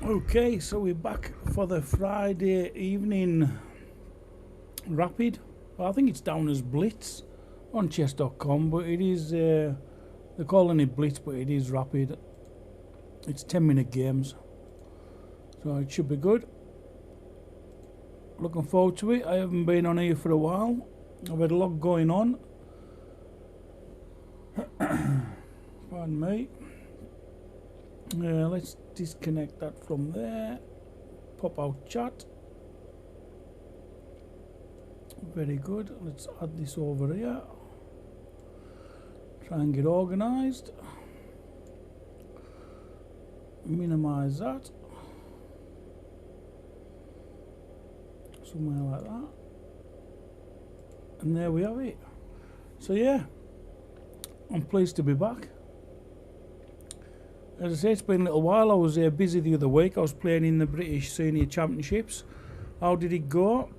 Okay, so we're back for the Friday evening rapid. Well, I think it's down as Blitz on chess.com, but it is, they're calling it Blitz, but it is rapid. It's 10-minute games, so it should be good. Looking forward to it. I haven't been on here for a while. I've had a lot going on. Pardon me. Let's disconnect that from there. Pop out chat. Very good. Let's add this over here. Try and get organised. Minimise that. Somewhere like that. And there we have it. So yeah, I'm pleased to be back. As I say, it's been a little while. I was busy the other week. I was playing in the British Senior Championships. How did it go?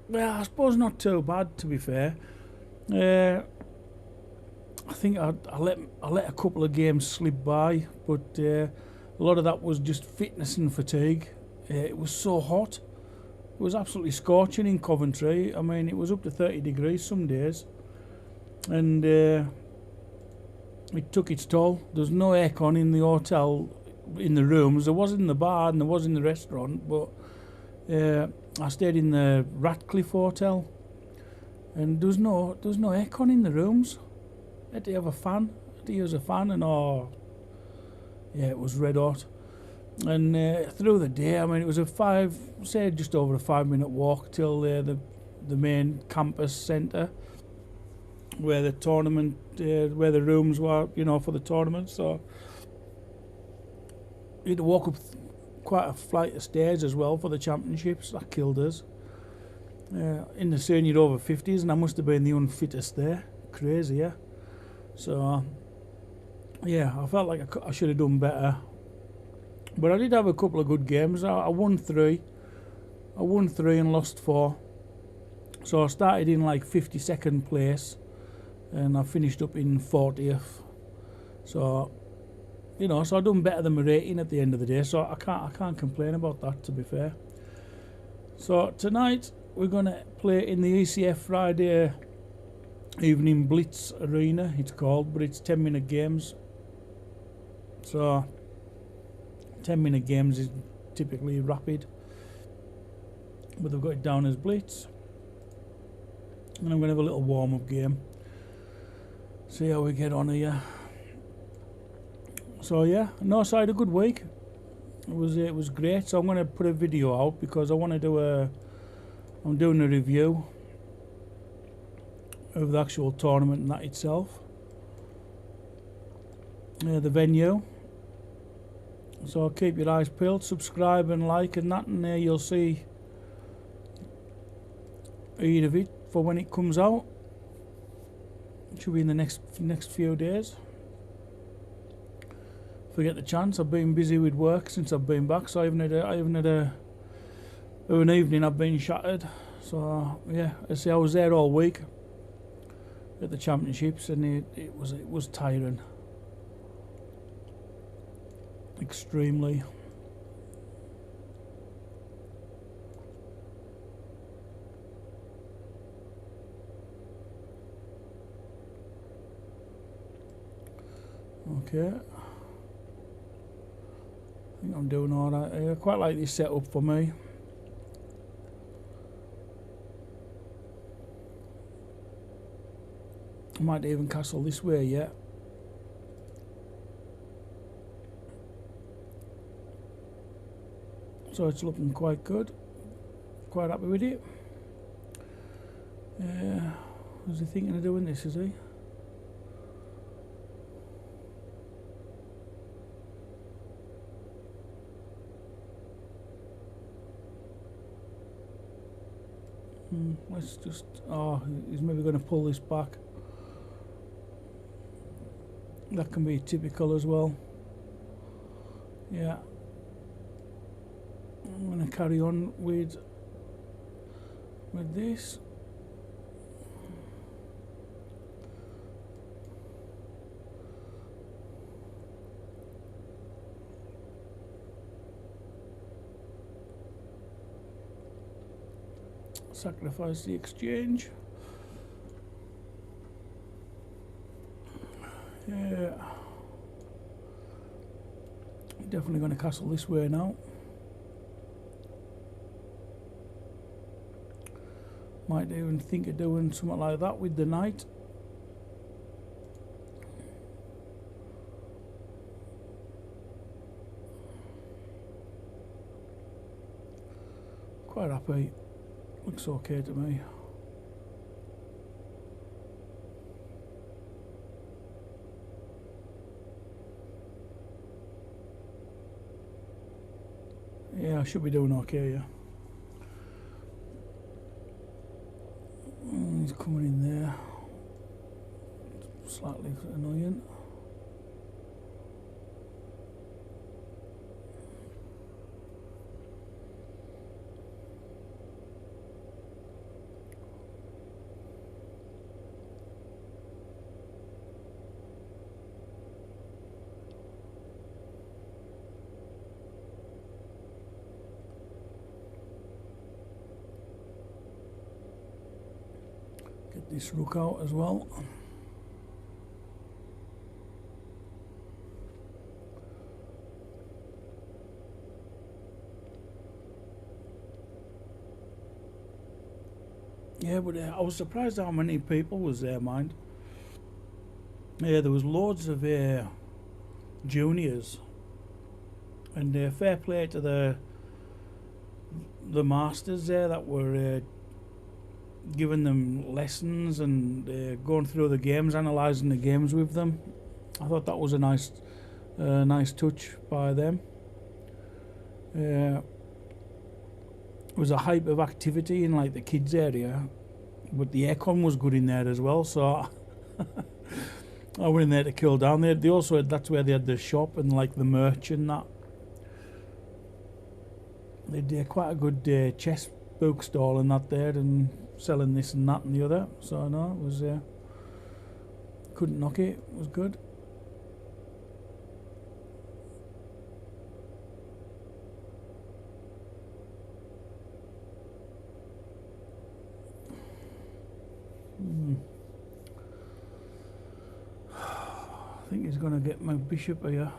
Well, I suppose not too bad, to be fair. I think I let a couple of games slip by, but a lot of that was just fitness and fatigue. It was so hot. It was absolutely scorching in Coventry. I mean, it was up to 30 degrees some days. And it took its toll. There's no aircon in the hotel, in the rooms. There was in the bar and there was in the restaurant, but I stayed in the Ratcliffe Hotel, and there was no aircon in the rooms. I had to have a fan. I had to use a fan, and yeah, it was red hot. And through the day, I mean, it was just over a 5-minute walk till the main campus centre, where the tournament, where the rooms were, for the tournament. So you had to walk up quite a flight of stairs as well for the championships. That killed us. In the senior over 50s, and I must have been the unfittest there. Crazy, yeah. So yeah, I felt like I should have done better. But I did have a couple of good games. I won 3. I won 3 and lost 4. So I started in like 52nd place, and I finished up in 40th. So, so I done better than my rating at the end of the day. So I can't complain about that, to be fair. So tonight we're gonna play in the ECF Friday evening Blitz Arena. It's called, but it's 10-minute games. So 10-minute games is typically rapid, but they've got it down as Blitz. And I'm gonna have a little warm-up game. See how we get on here. So yeah, so I had a good week. It was great. So I'm going to put a video out because I want to do I'm doing a review of the actual tournament and that itself. The venue. So keep your eyes peeled, subscribe and like and that, and there you'll see either of it for when it comes out. It should be in the next few days. If I get the chance. I've been busy with work since I've been back, so I haven't had an evening I've been shattered. So yeah, I was there all week at the championships, and it was tiring, extremely. Okay. I think I'm doing alright. I quite like this setup for me. I might even castle this way yet. So it's looking quite good. Quite happy with it. Was he thinking of doing this, is he? Let's just... he's maybe going to pull this back. That can be typical as well. Yeah. I'm going to carry on with this. sacrifice the exchange. Yeah. Definitely going to castle this way now. Might even think of doing something like that with the knight. Quite happy. Looks okay to me. Yeah, I should be doing okay, yeah. He's coming in there. Slightly annoying. Get this rook out as well. Yeah, but I was surprised how many people was there, mind. Yeah, there was loads of juniors, and fair play to the masters there that were giving them lessons and going through the games, analysing the games with them. I thought that was a nice touch by them. There was a hype of activity in like the kids area, but the aircon was good in there as well, so I went in there to cool down. They also had, that's where they had the shop and like the merch and that. They did quite a good chess book stall and that there, and selling this and that and the other. So no, it was couldn't knock it. It was good. I think he's gonna get my bishop here.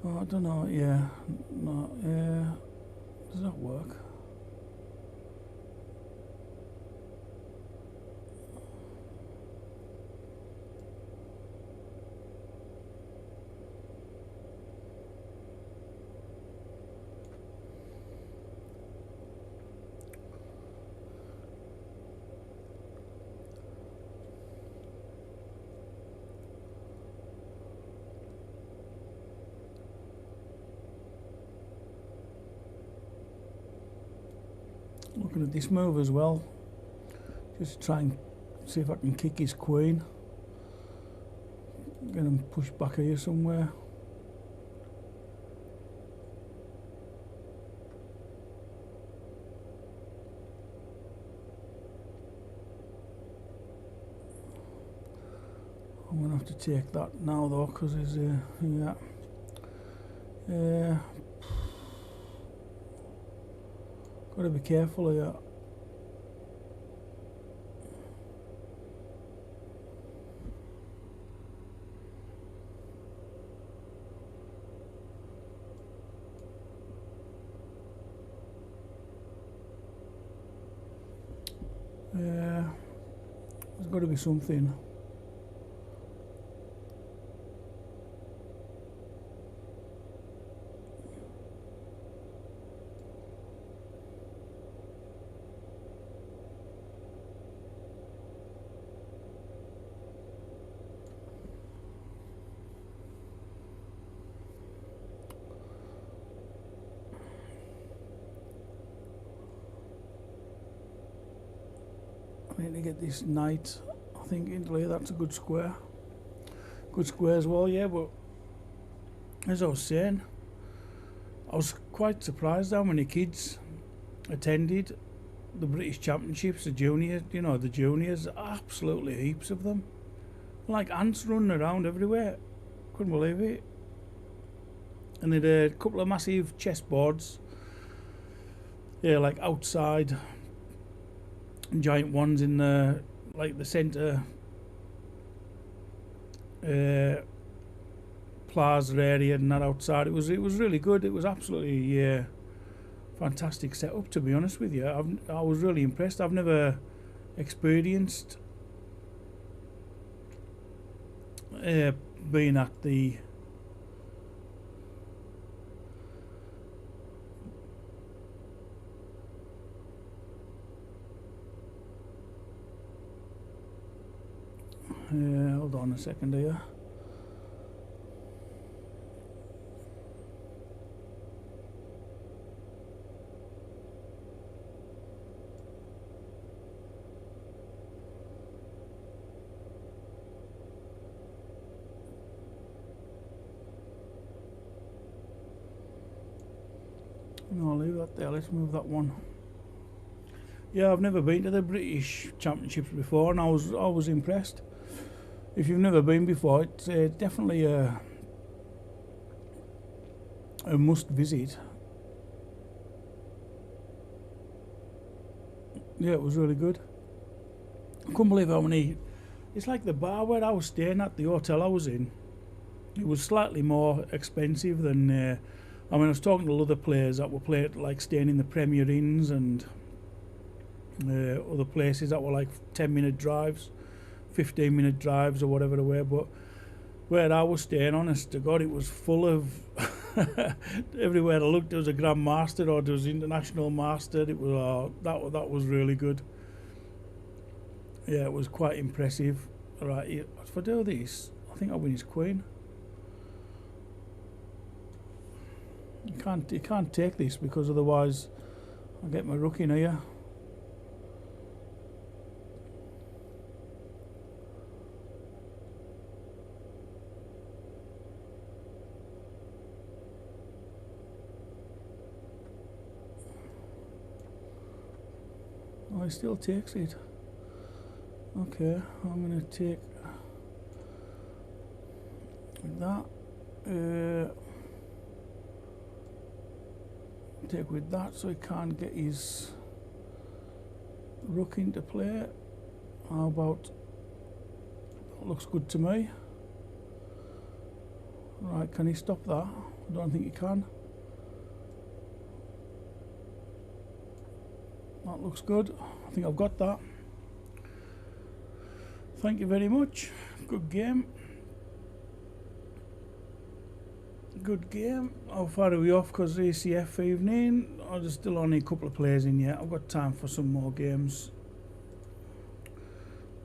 Oh, I don't know. Yeah, no, yeah. Does that work? Looking at this move as well, just to try and see if I can kick his queen, get him pushed back here somewhere. I'm gonna have to take that now though, because he's yeah. Gotta be careful here. There's got to be something. I need to get this knight, I think, into here. That's a good square. Good square as well, yeah, but as I was saying, I was quite surprised how many kids attended the British Championships, the juniors, the juniors, absolutely heaps of them. Like ants running around everywhere. Couldn't believe it. And they had a couple of massive chessboards, yeah, like outside giant ones in the like the centre plaza area and that outside. It was really good. It was absolutely fantastic setup, to be honest with you. I was really impressed. I've never experienced being at the hold on a second here. No, I'll leave that there. Let's move that one. Yeah, I've never been to the British Championships before, and I was impressed. If you've never been before, it's definitely a must visit. Yeah, it was really good. I couldn't believe how many. It's like the bar where I was staying at, the hotel I was in. It was slightly more expensive than. I mean, I was talking to other players that were playing, like staying in the Premier Inns and other places that were like 10-minute drives, 15-minute drives or whatever away. But where I was staying, honest to God, it was full of. Everywhere I looked, there was a Grand Master or there was International Master. It was that was really good. Yeah, it was quite impressive. All right, if I do this, I think I'll win his queen. You can't take this because otherwise I'll get my rook in here. Oh, he still takes it. Okay, I'm going to take that. Take with that so he can't get his rook into play. How about that? Looks good to me. Right, can he stop that? I don't think he can. That looks good. I think I've got that. Thank you very much. Good game. Good game. How far are we off? Because ECF evening. Oh, there's still only a couple of players in yet. I've got time for some more games.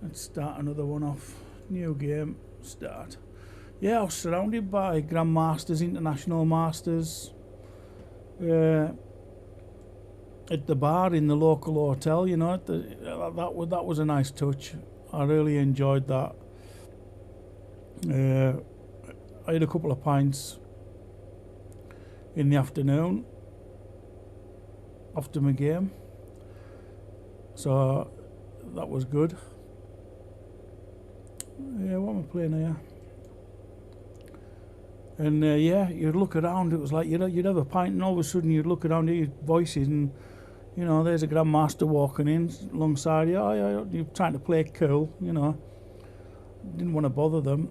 Let's start another one off. New game. Start. Yeah, I was surrounded by Grand Masters, International Masters. At the bar in the local hotel, you know, that was a nice touch. I really enjoyed that. I had a couple of pints in the afternoon after my game, so that was good. Yeah, what am I playing here? And yeah, you'd look around, it was like you'd have a pint and all of a sudden you'd look around, hear voices, and you know, there's a Grandmaster walking in alongside you. Oh, yeah, you're trying to play cool, you know. Didn't want to bother them.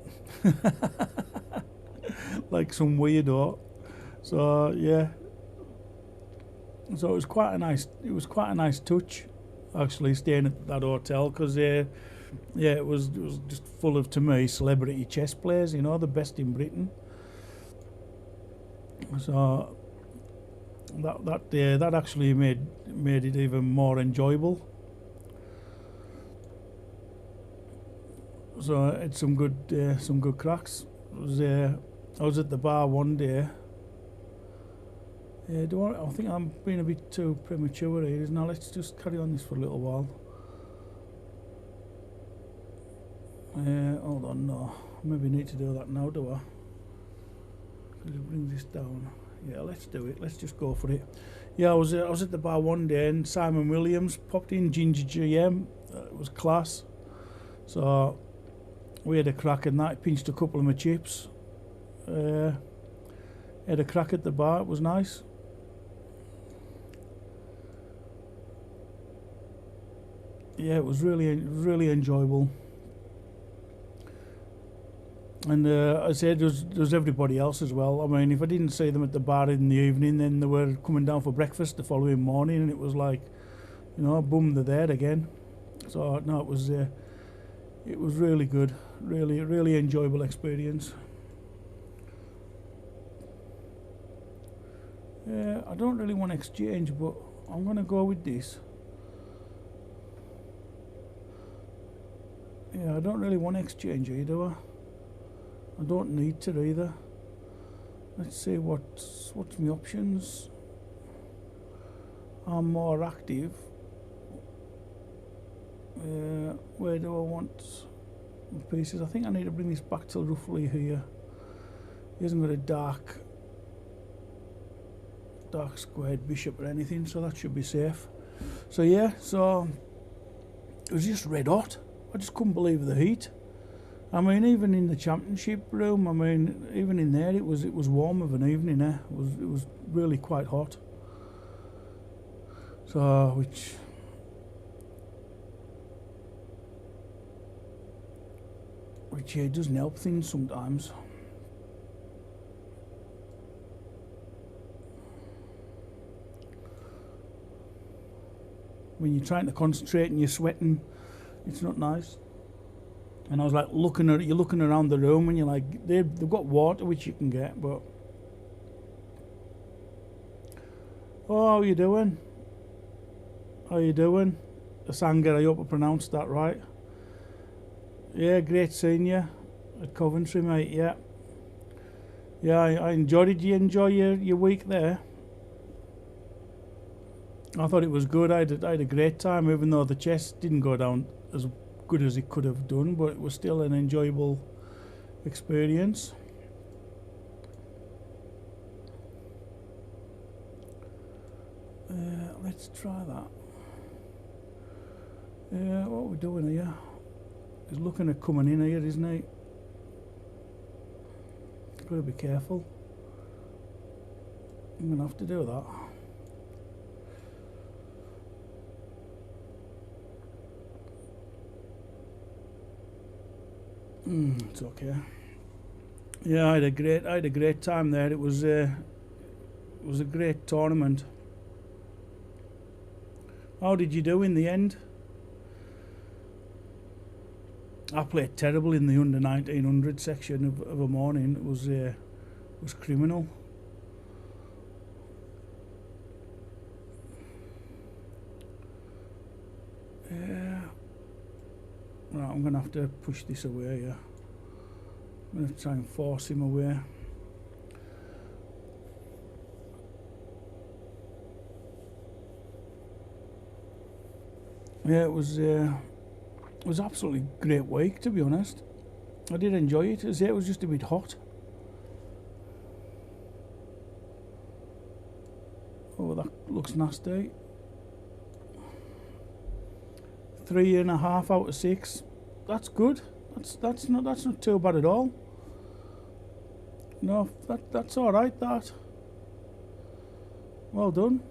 Like some weirdo. So yeah. So it was quite a nice touch, actually, staying at that hotel, because yeah, it was just full of, to me, celebrity chess players, you know, the best in Britain. So that actually made it even more enjoyable. So it's some good cracks. I was at the bar one day. I think I'm being a bit too premature here, isn't I? Let's just carry on this for a little while. Hold on, no. Maybe need to do that now, do I? Because it brings this down. Yeah, let's do it. Let's just go for it. Yeah, I was at the bar one day and Simon Williams popped in, Ginger GM. It was class. So we had a crack in that. Pinched a couple of my chips. Had a crack at the bar. It was nice. yeah, it was really enjoyable. And I said there's everybody else as well. I mean, if I didn't see them at the bar in the evening, then they were coming down for breakfast the following morning, and it was like, you know, boom, they're there again. So no, it was really good, really enjoyable experience. Yeah, I don't really want to exchange, but I'm gonna go with this. Yeah, I don't really want to exchange either. I don't need to either. Let's see what's my options. I'm more active. Where do I want my pieces? I think I need to bring this back till roughly here. He hasn't got a dark squared bishop or anything, so that should be safe. So yeah, so it was just red hot. I just couldn't believe the heat. I mean, even in the championship room, I mean, even in there, it was warm of an evening. It was really quite hot. So which yeah, doesn't help things sometimes. When you're trying to concentrate and you're sweating, it's not nice. And I was like you're looking around the room and you're like, they've got water which you can get, but oh, how you doing? How you doing? Sanger, I hope I pronounced that right. Yeah, great seeing you at Coventry, mate. Yeah, I enjoyed it. Did you enjoy your week there? I thought it was good. I had a great time, even though the chess didn't go down as good as it could have done, but it was still an enjoyable experience. Let's try that. What are we doing here? He's looking at coming in here, isn't he? Got to be careful. I'm gonna have to do that. It's okay. Yeah, I had a great time there. It was a great tournament. How did you do in the end? I played terrible in the under 1900 section of a morning. It was criminal. Yeah. Right, I'm gonna have to push this away. Yeah. I'm gonna try and force him away. Yeah, it was absolutely great week, to be honest. I did enjoy it. As I say, it was just a bit hot. Oh, that looks nasty. 3.5 out of 6. That's good. That's not too bad at all. No, that's all right. That. Well done.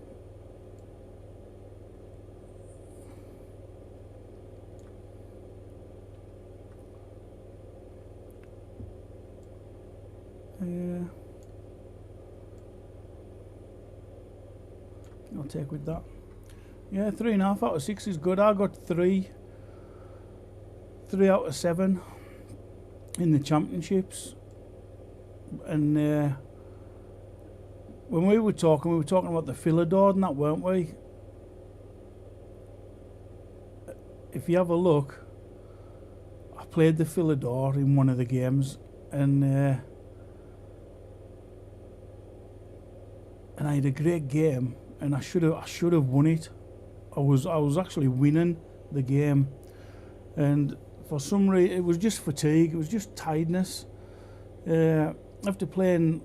I'll take with that. Yeah, 3.5 out of 6 is good. I got 3 out of 7 in the championships, and when we were talking about the Philidor and that, weren't we? If you have a look, I played the Philidor in one of the games, and I had a great game, and I should have won it. I was actually winning the game, and for some reason it was just fatigue. It was just tiredness. After playing,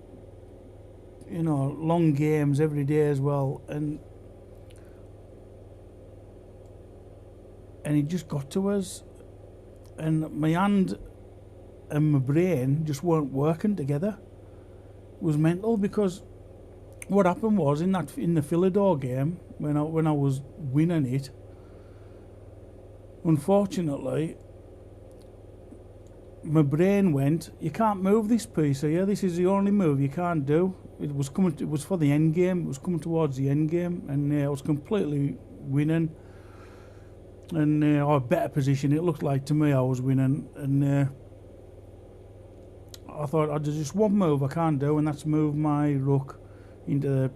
long games every day as well, and it just got to us, and my hand and my brain just weren't working together. It was mental, because what happened was in the Philidor game, when I was winning it, unfortunately, my brain went, you can't move this piece here, this is the only move you can't do. It was for the end game, it was coming towards the end game, and I was completely winning, and or better position, it looked like to me I was winning, and I thought, there's just one move I can't do, and that's move my rook into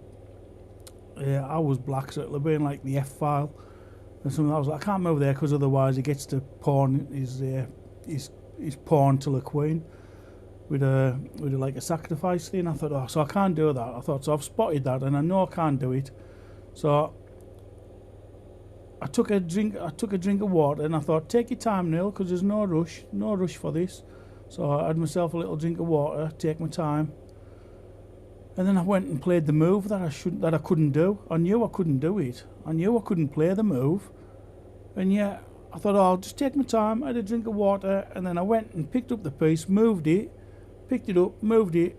I was black, so it'll be in like the F file and something. I was like, I can't move there because otherwise he gets to pawn his pawn to the queen with a like a sacrifice thing. I thought, so I can't do that. I thought, so I've spotted that and I know I can't do it. So I took a drink of water, and I thought, take your time, Neil, because there's no rush for this. So I had myself a little drink of water, take my time. And then I went and played the move that I couldn't do. I knew I couldn't do it. I knew I couldn't play the move. And yeah, I thought, I'll just take my time. I had a drink of water, and then I went and picked up the piece, moved it, picked it up, moved it.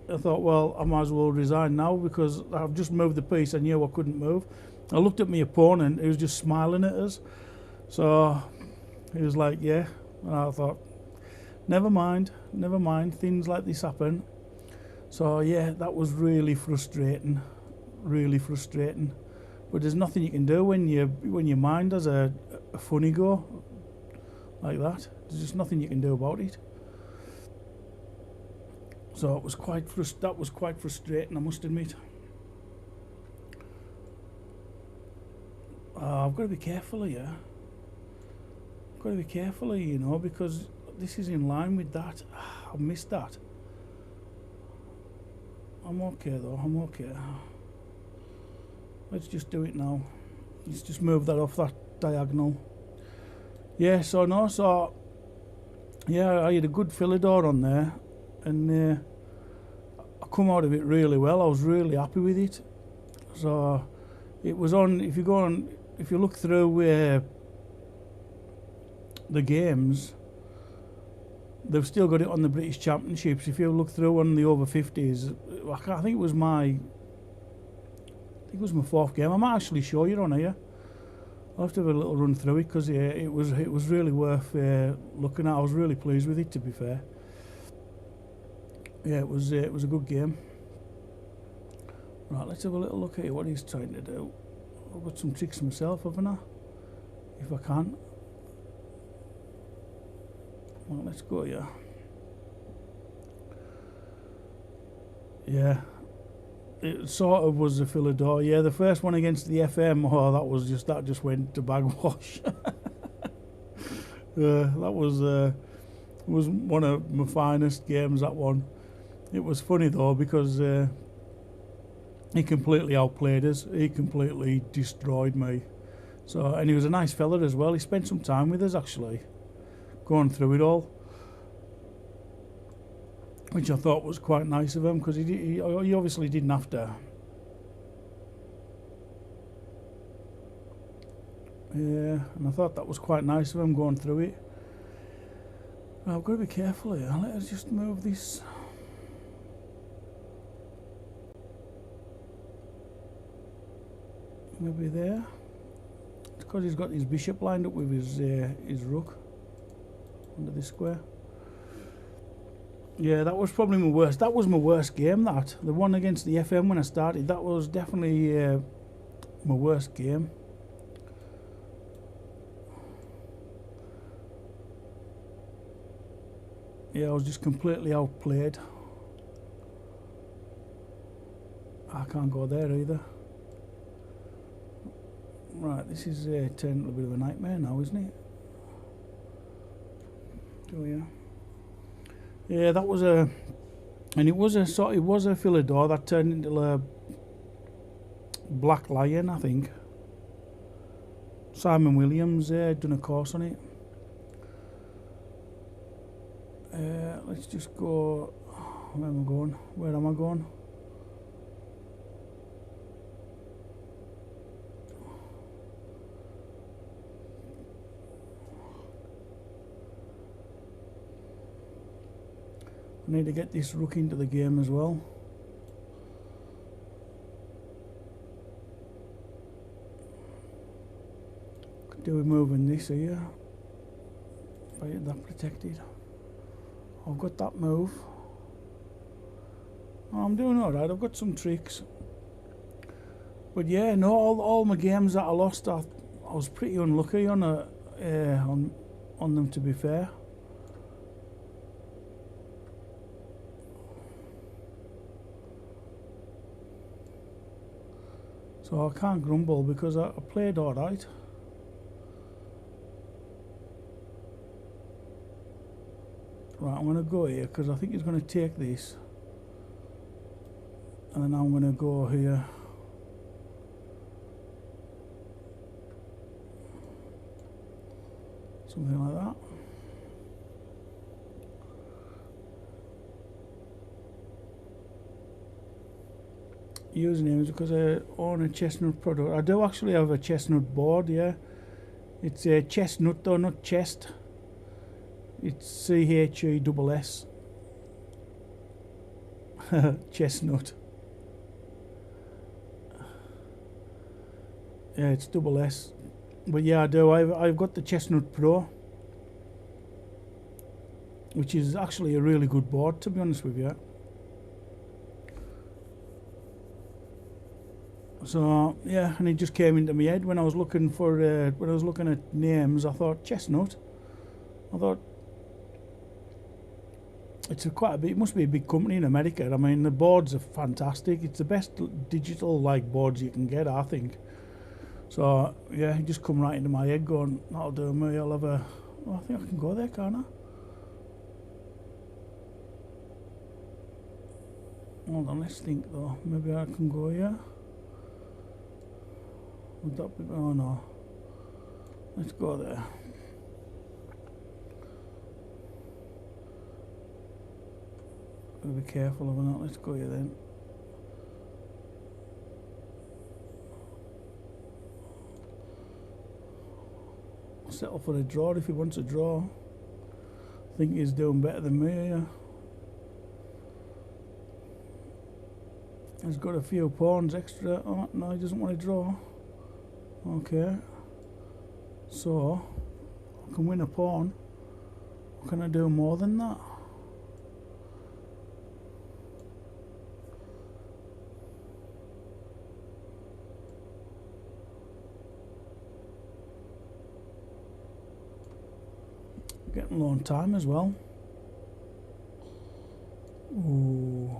I thought, well, I might as well resign now because I've just moved the piece. I knew I couldn't move. I looked at my opponent, he was just smiling at us. So he was like, yeah. And I thought, never mind, things like this happen. So yeah, that was really frustrating. But there's nothing you can do when your mind has a funny go like that. There's just nothing you can do about it. So it was that was quite frustrating, I must admit. I've got to be careful here. You know, because this is in line with that. I missed that. I'm okay though, I'm okay. Let's just do it now. Let's just move that off that diagonal. Yeah, yeah, I had a good Philidor on there, and I come out of it really well. I was really happy with it. So it was on, if you look through the games, they've still got it on the British Championships. If you look through on the over 50s, I think it was my fourth game. I might actually show you on here. I'll have to have a little run through it because it was really worth looking at. I was really pleased with it, to be fair. Yeah, it was a good game. Right, let's have a little look at what he's trying to do. I've got some tricks myself, haven't I? If I can. Well, let's go here. Yeah, it sort of was a Philidor. Yeah, the first one against the FM, that just went to bagwash. That was one of my finest games, that one. It was funny though because he completely outplayed us. He completely destroyed me. So, and he was a nice fella as well. He spent some time with us actually, going through it all, which I thought was quite nice of him because he obviously didn't have to. Yeah, and I thought that was quite nice of him going through it. Well, I've got to be careful here. Let's just move this. Maybe there. It's because he's got his bishop lined up with his rook under this square. Yeah, that was probably my worst. That was my worst game, that. The one against the FM when I started, that was definitely my worst game. Yeah, I was just completely outplayed. I can't go there either. Right, this is turning a bit of a nightmare now, isn't it? Oh yeah. Yeah, that was a, and it was a Philidor that turned into a Black Lion, I think. Simon Williams done a course on it. Let's just go. Where am I going? Where am I going? I need to get this rook into the game as well. do we moving this here? If I get that protected. I've got that move. Oh, I'm doing alright, I've got some tricks. But yeah, no, all my games that I lost, I was pretty unlucky on them, to be fair. So I can't grumble because I played alright. Right, I'm going to go here because I think he's going to take this. And then I'm going to go here. Something like that. Usernames because I own a chestnut product. I do actually have a chestnut board, yeah. It's a chestnut though, not chest. It's CHESS. Chestnut. Yeah, it's double S. But yeah, I do. I've got the Chestnut Pro, which is actually a really good board, to be honest with you. So yeah, and it just came into my head when I was looking for when I was looking at names. I thought Chestnut. I thought it's quite a big. It must be a big company in America. I mean, the boards are fantastic. It's the best digital like boards you can get, I think. So yeah, it just come right into my head, going, that'll do me. I'll have a. Oh, I think I can go there, can't I? Hold on, let's think though. Maybe I can go here. Would that be? Oh no. Let's go there. Gotta be careful of that. Let's go here then. Settle for a draw if he wants a draw. I think he's doing better than me here. He's got a few pawns extra. Oh no, he doesn't want to draw. Okay. So I can win a pawn. Can I do more than that? Getting low on time as well. Ooh.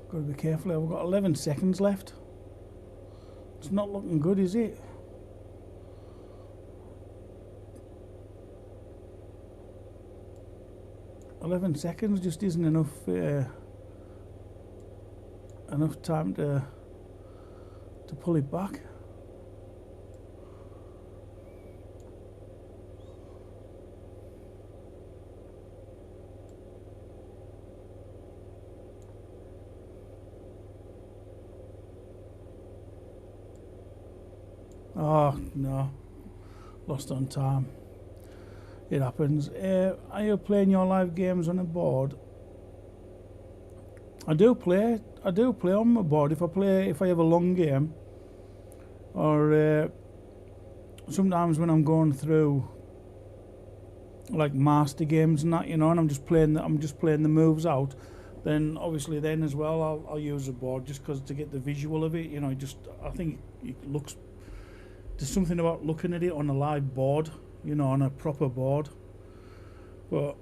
Got to be careful. I've got 11 seconds left. It's not looking good, is it? "11 seconds just isn't enough enough time to pull it back." Oh, no. Lost on time. It happens. Are you playing your live games on a board? I do play on my board if I have a long game, or sometimes when I'm going through like master games and that, you know, and I'm just playing the moves out. Then obviously then as well I'll use a board just because to get the visual of it, you know. I think it looks, there's something about looking at it on a live board, you know, on a proper board. But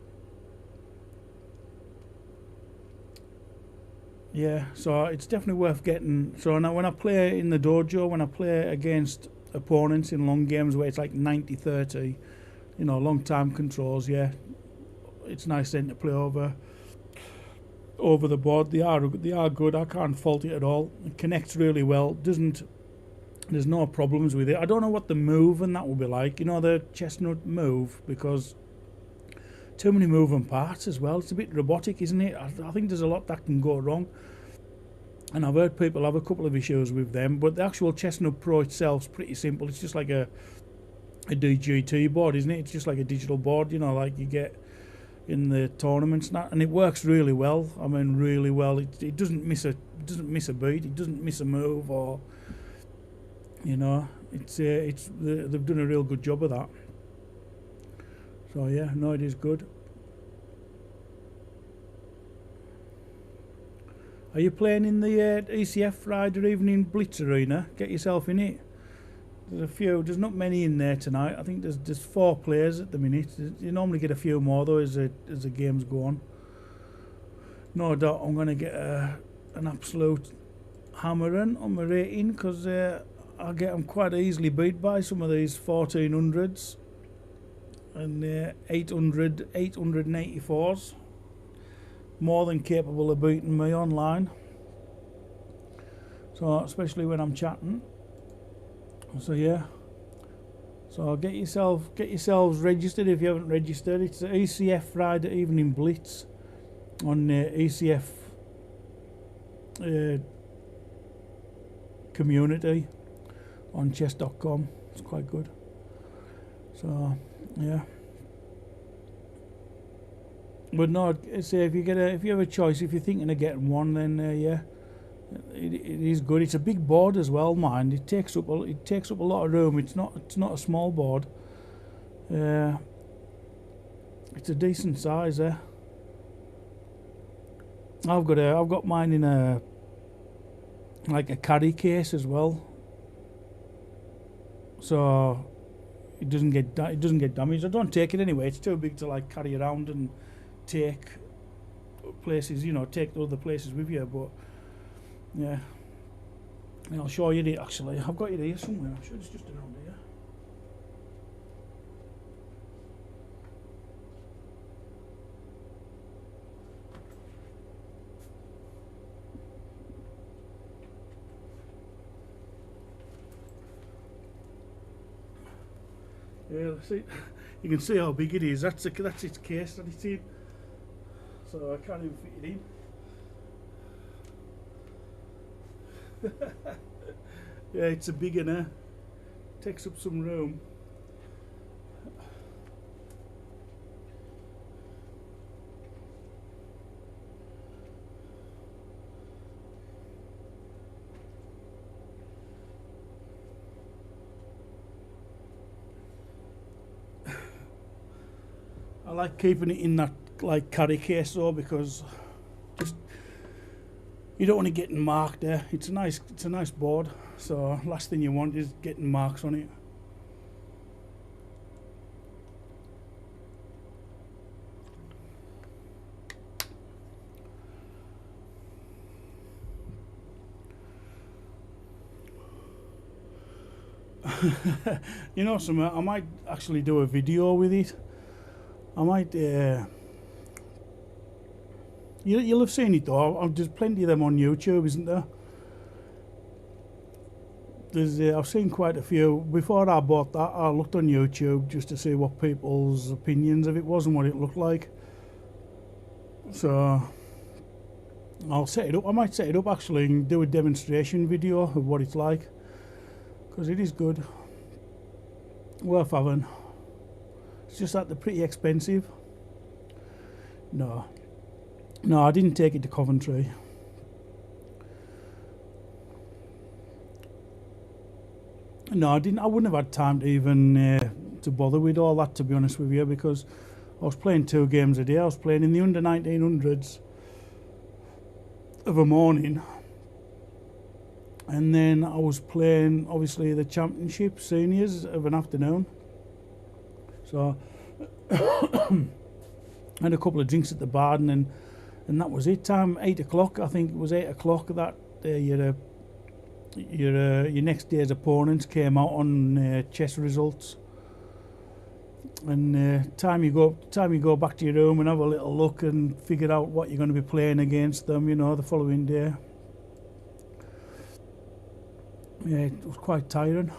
yeah, so it's definitely worth getting. So now when I play in the dojo, when I play against opponents in long games where it's like 90-30, you know, long time controls, yeah, it's nice then to play over the board. They are good. I can't fault it at all. It connects really well. There's no problems with it. I don't know what the move and that will be like, you know, the chestnut move, because too many moving parts as well. It's a bit robotic, isn't it? I think there's a lot that can go wrong, and I've heard people have a couple of issues with them. But the actual Chestnut Pro itself's pretty simple. It's just like a DGT board, isn't it? It's just like a digital board, you know, like you get in the tournaments, and it works really well. I mean, really well. It doesn't miss a beat. It doesn't miss a move, or, you know, they've done a real good job of that. So yeah, no, it is good. Are you playing in the ECF Friday evening Blitz Arena? Get yourself in it. There's not many in there tonight. I think there's 4 players at the minute. You normally get a few more though as the games go on. No doubt I'm going to get an absolute hammering on my rating, because I get them quite easily beat by some of these 1400s and 884s. More than capable of beating me online. So especially when I'm chatting. So yeah. So get yourselves registered if you haven't registered. It's the ECF Friday Evening Blitz on ECF community on chess.com. It's quite good. So yeah. But no, say if you have a choice, if you're thinking of getting one, then yeah, it is good. It's a big board as well, mind. It takes up a lot of room. It's not a small board. It's a decent size. I've got mine in a carry case as well, so it doesn't get damaged. I don't take it anyway. It's too big to like carry around and take places, you know, take other places with you. But yeah, and I'll show you it actually. I've got it here somewhere. I'm sure it's just around here. Yeah, see, you can see how big it is. That's its case that it's in. So I can't even fit it in. Yeah, it's a big one. Takes up some room. I like keeping it in that like carry case though, because just you don't want to get marked there. It's a nice board, so last thing you want is getting marks on it. You know something, I might actually do a video with it. I might you'll have seen it though. There's plenty of them on YouTube, isn't there? I've seen quite a few. Before I bought that, I looked on YouTube just to see what people's opinions of it was and what it looked like. So I'll set it up. I might set it up actually and do a demonstration video of what it's like, because it is good. worth having. It's just that they're pretty expensive. No, I didn't take it to Coventry. No, I didn't. I wouldn't have had time to even to bother with all that, to be honest with you, because I was playing 2 games a day. I was playing in the under 1900s of a morning, and then I was playing obviously the championship seniors of an afternoon. So I had a couple of drinks at the bar, and that was it. Time 8 o'clock. I think it was 8 o'clock that your next day's opponents came out on chess results, and time you go back to your room and have a little look and figure out what you're going to be playing against them, the following day. Yeah, it was quite tiring.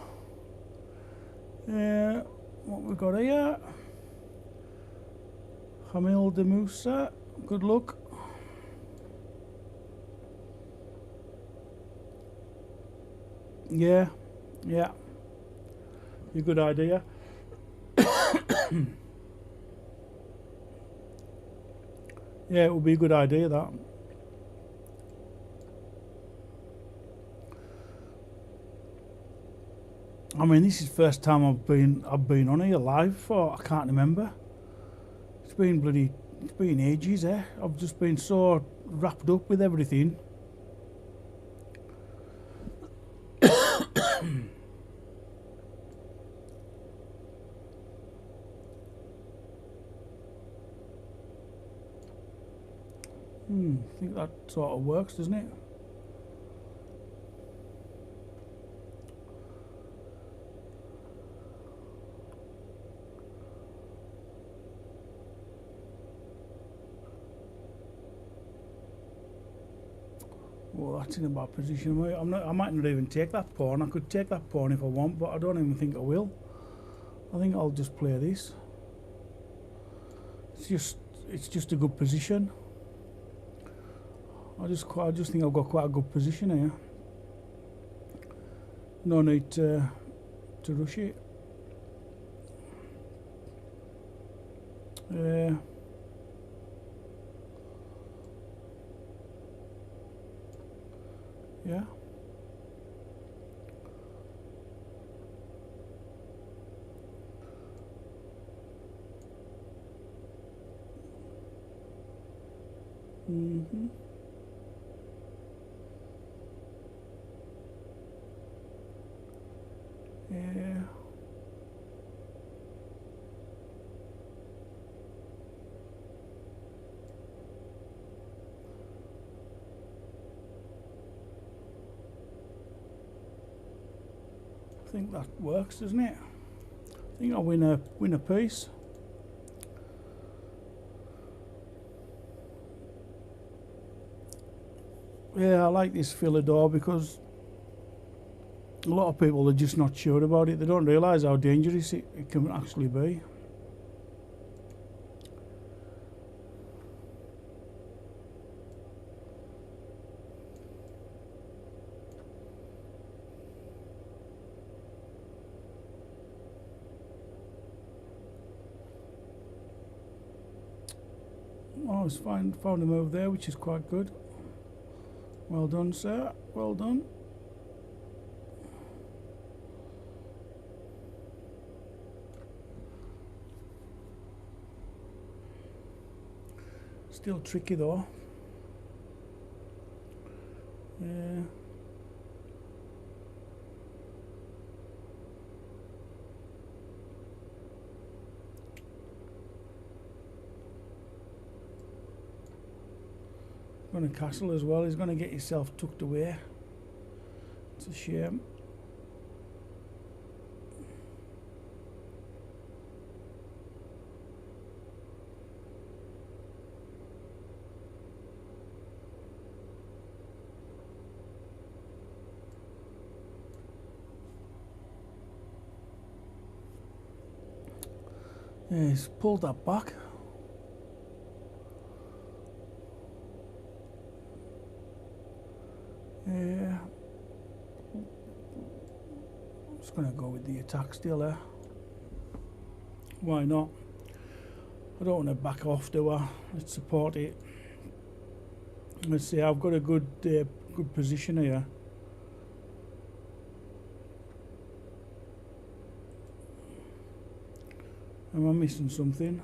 What we got here? Hamil de Musa, good luck. Yeah, a good idea. Yeah, it would be a good idea, that. I mean, this is the first time I've been on here live for, I can't remember. It's been ages, eh? I've just been so wrapped up with everything. I think that sort of works, doesn't it? Well, that's in a bad position. I might not even take that pawn. I could take that pawn if I want, but I don't even think I will. I think I'll just play this. It's just a good position. I just think I've got quite a good position here. No need to rush it. Yeah. Yeah. I think that works, doesn't it? I think I'll win a piece. Yeah, I like this Philidor because a lot of people are just not sure about it. They don't realise how dangerous it can actually be. Oh, it's found a move there, which is quite good. Well done, sir. Well done. Still tricky though. Yeah. Going to castle as well. He's going to get himself tucked away. It's a shame. Yeah, he's pulled that back. Yeah. Just going to go with the attack still there. Why not? I don't want to back off, do I? Let's support it. Let's see, I've got a good position here. Am I missing something?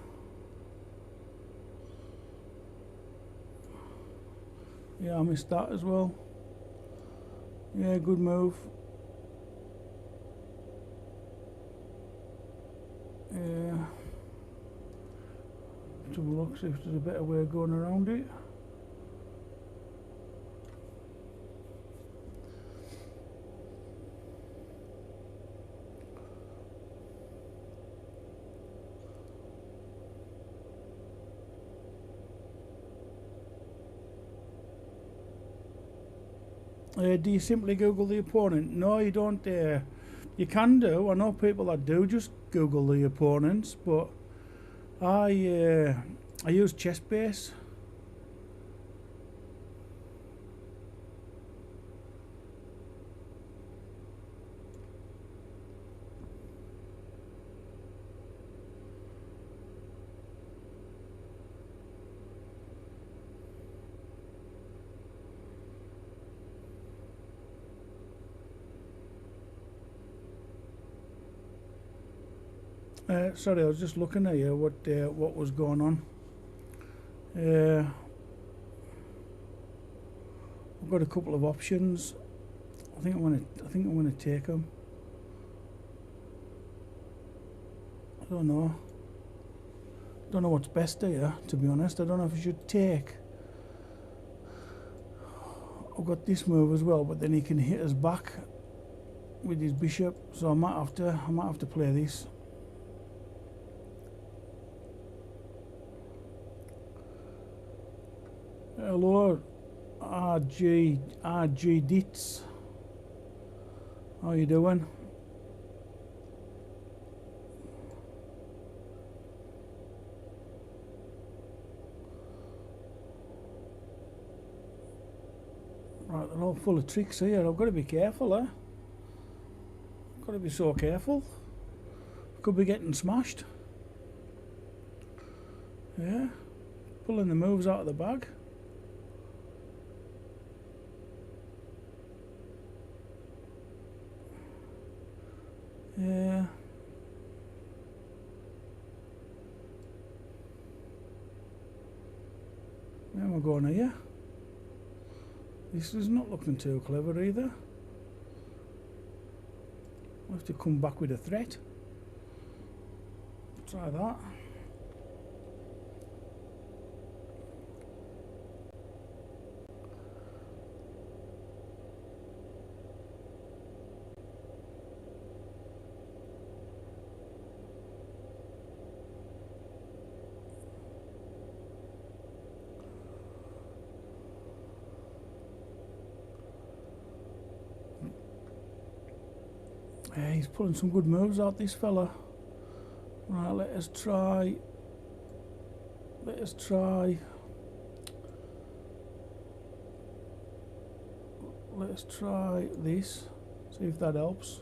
Yeah, I missed that as well. Yeah, good move. Yeah. Let's have a look, see if there's a better way of going around it. Do you simply Google the opponent? No, you don't. You can do. I know people that do just Google the opponents, but I use Chessbase. Sorry, I was just looking at you what was going on. I've got a couple of options. I think I'm gonna take them. I don't know. Don't know what's best here, to be honest. I don't know if I should take. I've got this move as well, but then he can hit us back with his bishop, so I might have to play this. Hello, RG Dits. How you doing? Right, they're all full of tricks here. I've got to be careful, eh? Got to be so careful. Could be getting smashed. Yeah, pulling the moves out of the bag. Yeah. Where am I going here? This is not looking too clever either. I'll have to come back with a threat. Try that. Yeah, he's pulling some good moves out, this fella. Right, let's try this, see if that helps.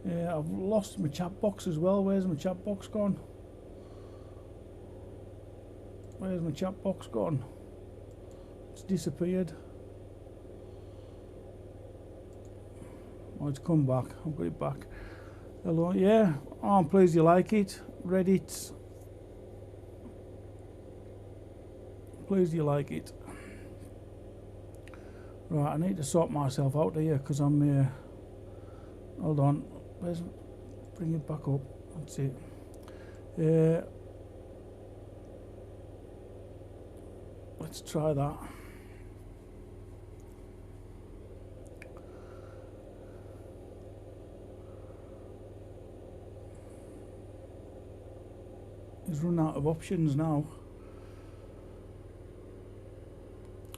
Yeah, I've lost my chat box as well. Where's my chat box gone? Where's my chat box gone? It's disappeared. Oh, it's come back. I've got it back. Hello, yeah. Oh, I'm pleased you like it. Reddit. Pleased you like it. Right, I need to sort myself out here because I'm here. Hold on. Bring it back up. That's it. Let's try that. He's run out of options now.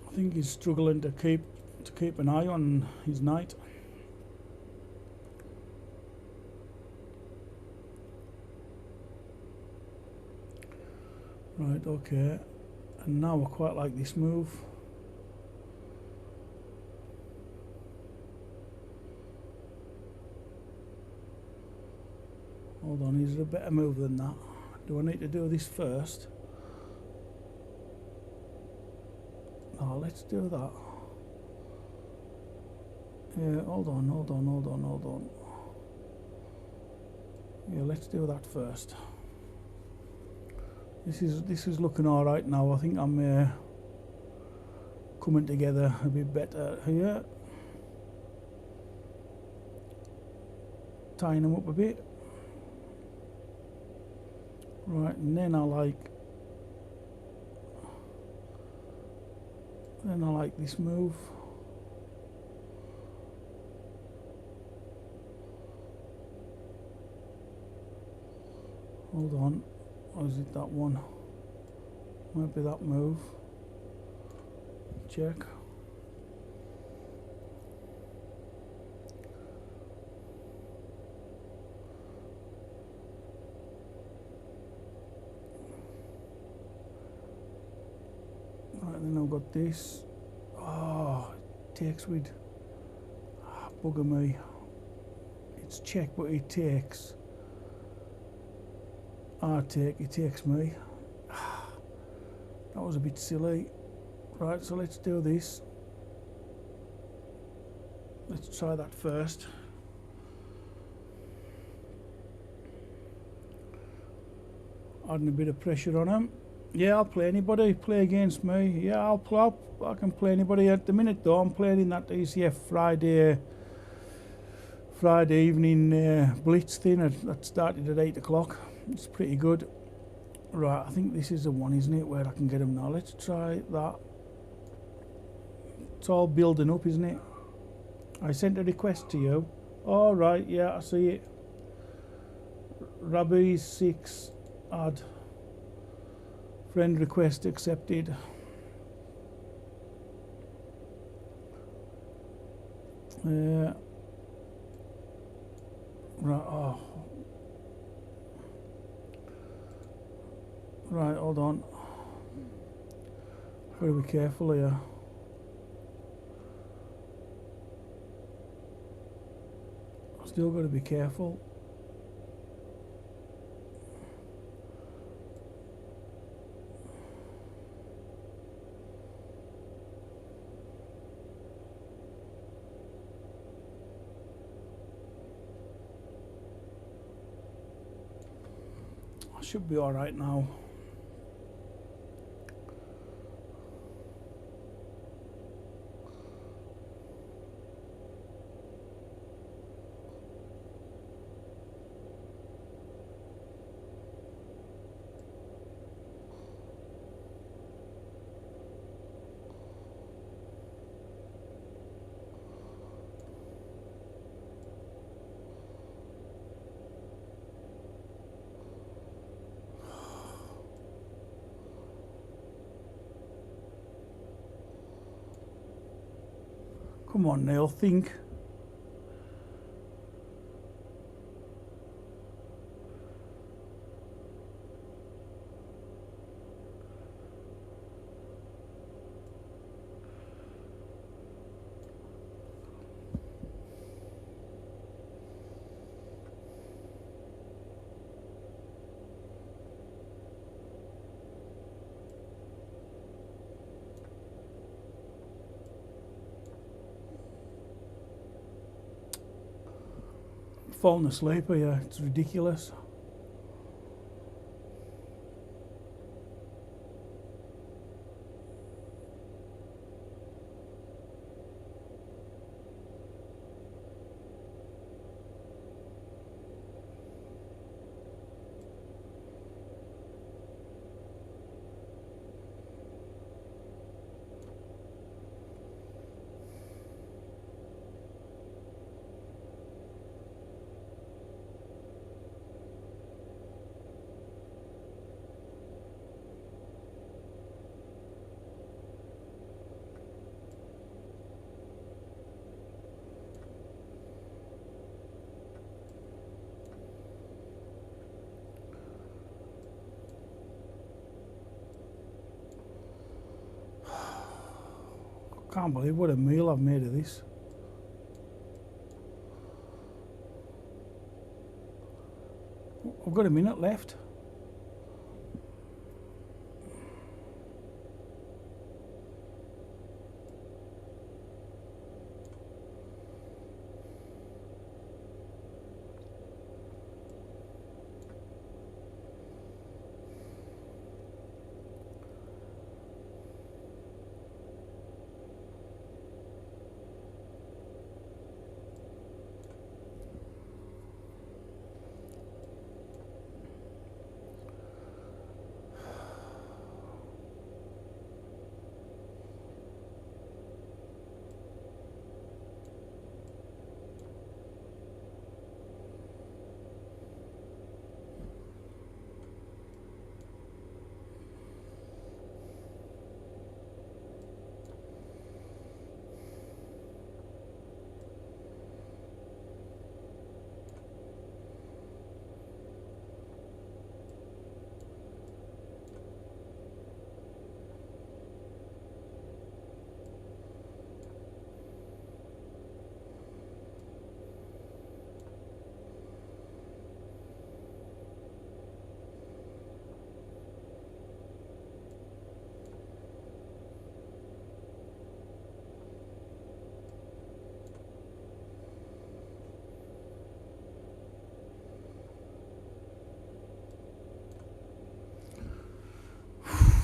I think he's struggling to keep an eye on his knight. Right, okay. And now I quite like this move. Hold Hold on, is there a better move than that? Do I need to do this first? No, let's do that. Yeah, hold on. Yeah, let's do that first. This is looking all right now. I think I'm coming together a bit better here. Tying them up a bit. Right, and then I like this move. Hold on, or is it that one? Might be that move. Check. Right, then I've got this. Oh, it takes with. Bugger me. It's check, but it takes. It takes me. That was a bit silly. Right, so let's do this. Let's try that first. Adding a bit of pressure on him. Yeah, I'll play anybody. Play against me. Yeah, I can play anybody. At the minute though, I'm playing in that ECF Friday evening blitz thing that started at 8 o'clock. It's pretty good. Right, I think this is the one, isn't it, where I can get him now. Let's try that. It's all building up, isn't it? I sent a request to you. All right, yeah, I see it. Rabbi's 6 add. Friend request accepted. Right, oh. Right, hold on. Gotta be careful here. Still gotta be careful. I should be alright now. Come on, Neil, think. Falling asleep here, it's ridiculous. Can't believe what a meal I've made of this. I've got a minute left.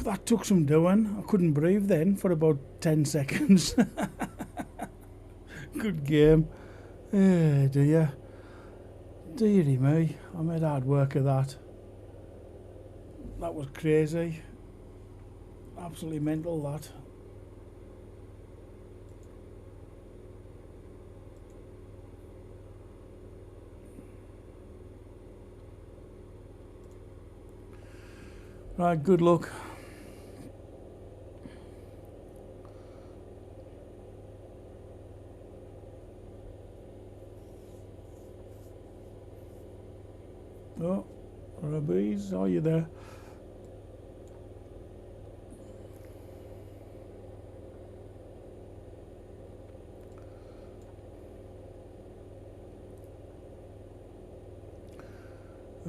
That took some doing. I couldn't breathe then for about 10 seconds. Good game. Dearie me. I made hard work of that. That was crazy. Absolutely mental, that. Right, good luck. Oh, Rabbies, are you there?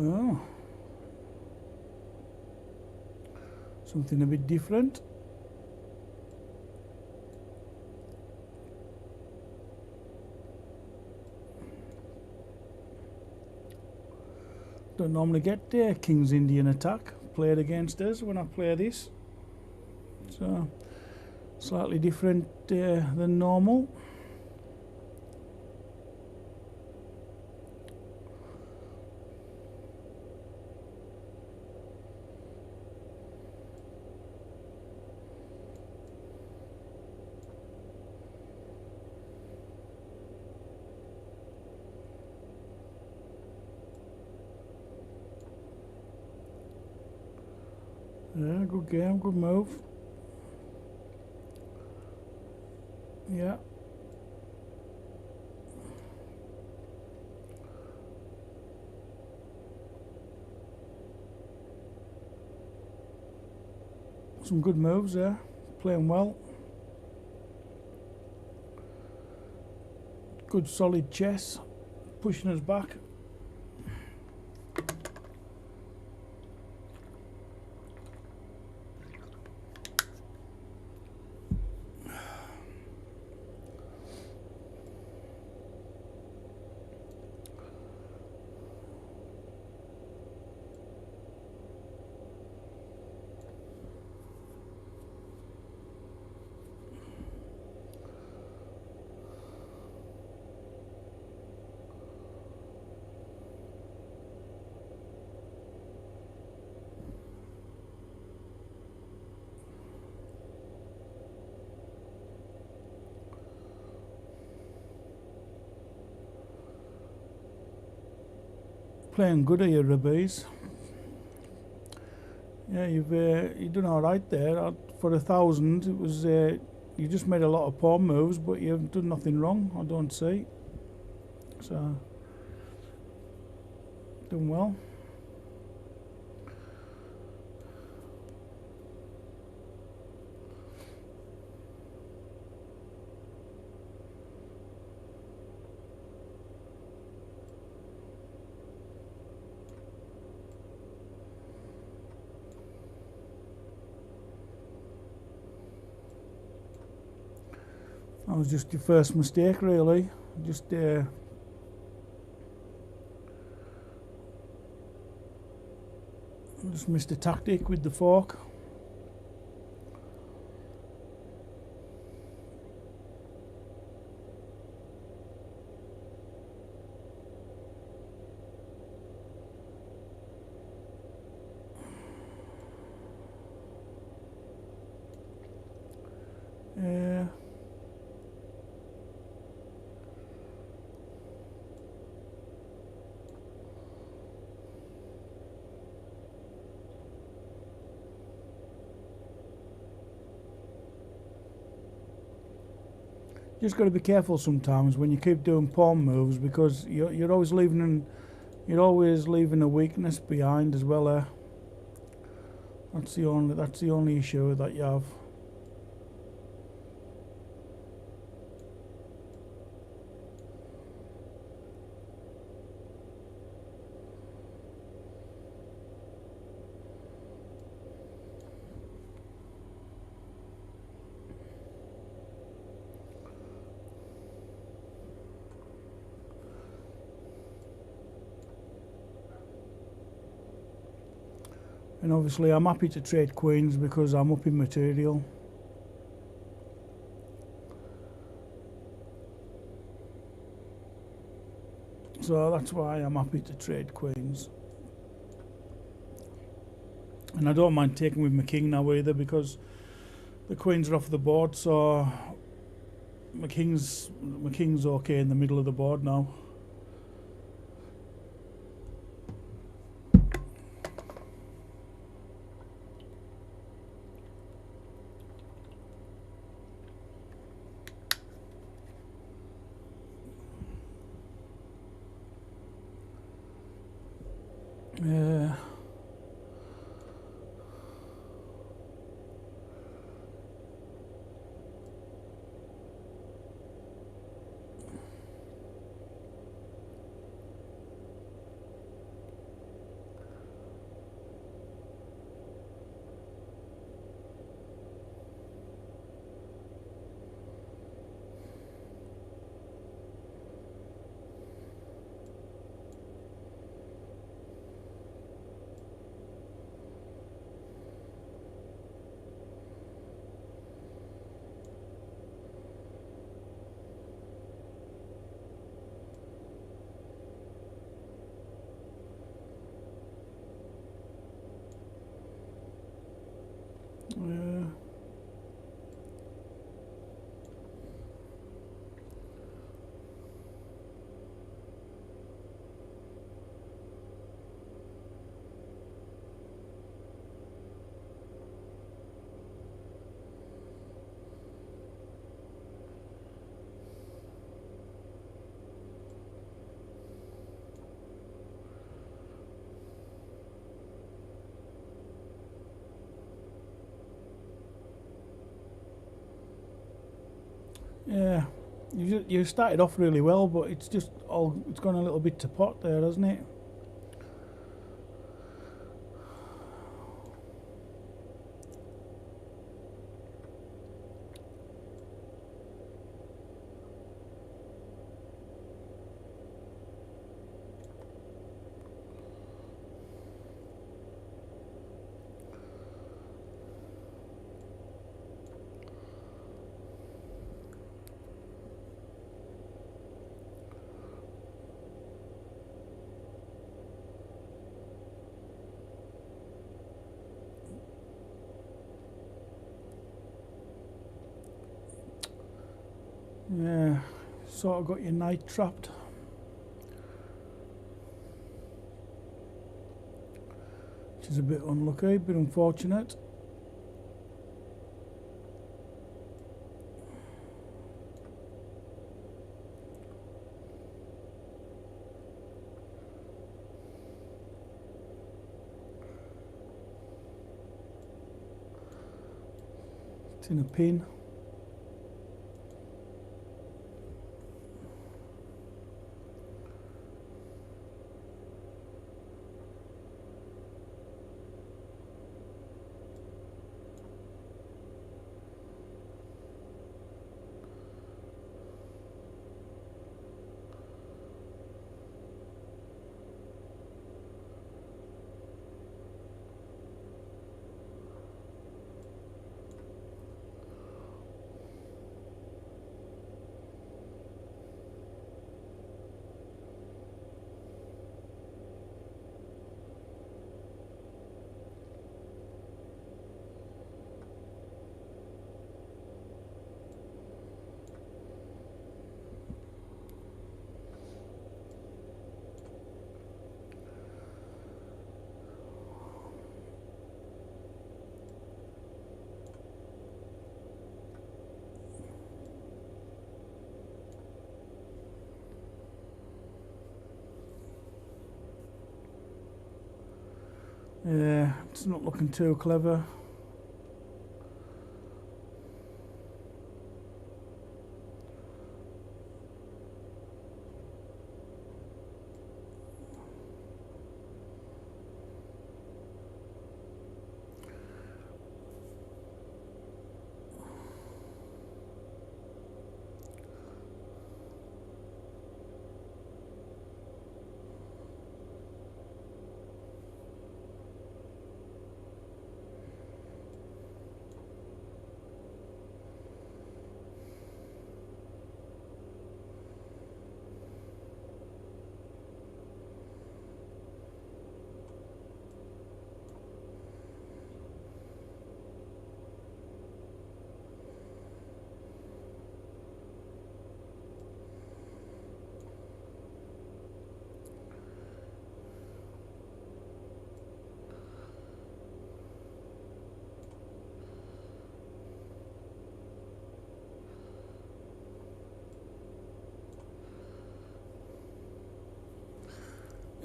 Oh, something a bit different. Don't normally get King's Indian attack played against us when I play this, so slightly different than normal. Yeah, good game, good move. Yeah. Some good moves there, playing well. Good solid chess, pushing us back. Playing good at your rubbies. Yeah, you've done all right there. For 1,000, it was you just made a lot of pawn moves, but you've done nothing wrong. I don't see. So done well. That was just your first mistake, really. Just missed a tactic with the fork. Just got to be careful sometimes when you keep doing pawn moves, because you're always leaving a weakness behind as well. That's the only issue that you have. And obviously I'm happy to trade queens because I'm up in material. So that's why I'm happy to trade queens. And I don't mind taking with my king now either, because the queens are off the board, so my king's okay in the middle of the board now. Yeah, you started off really well, but it's gone a little bit to pot there, hasn't it? Yeah, sort of got your knight trapped. Which is a bit unlucky, a bit unfortunate. It's in a pin. It's not looking too clever.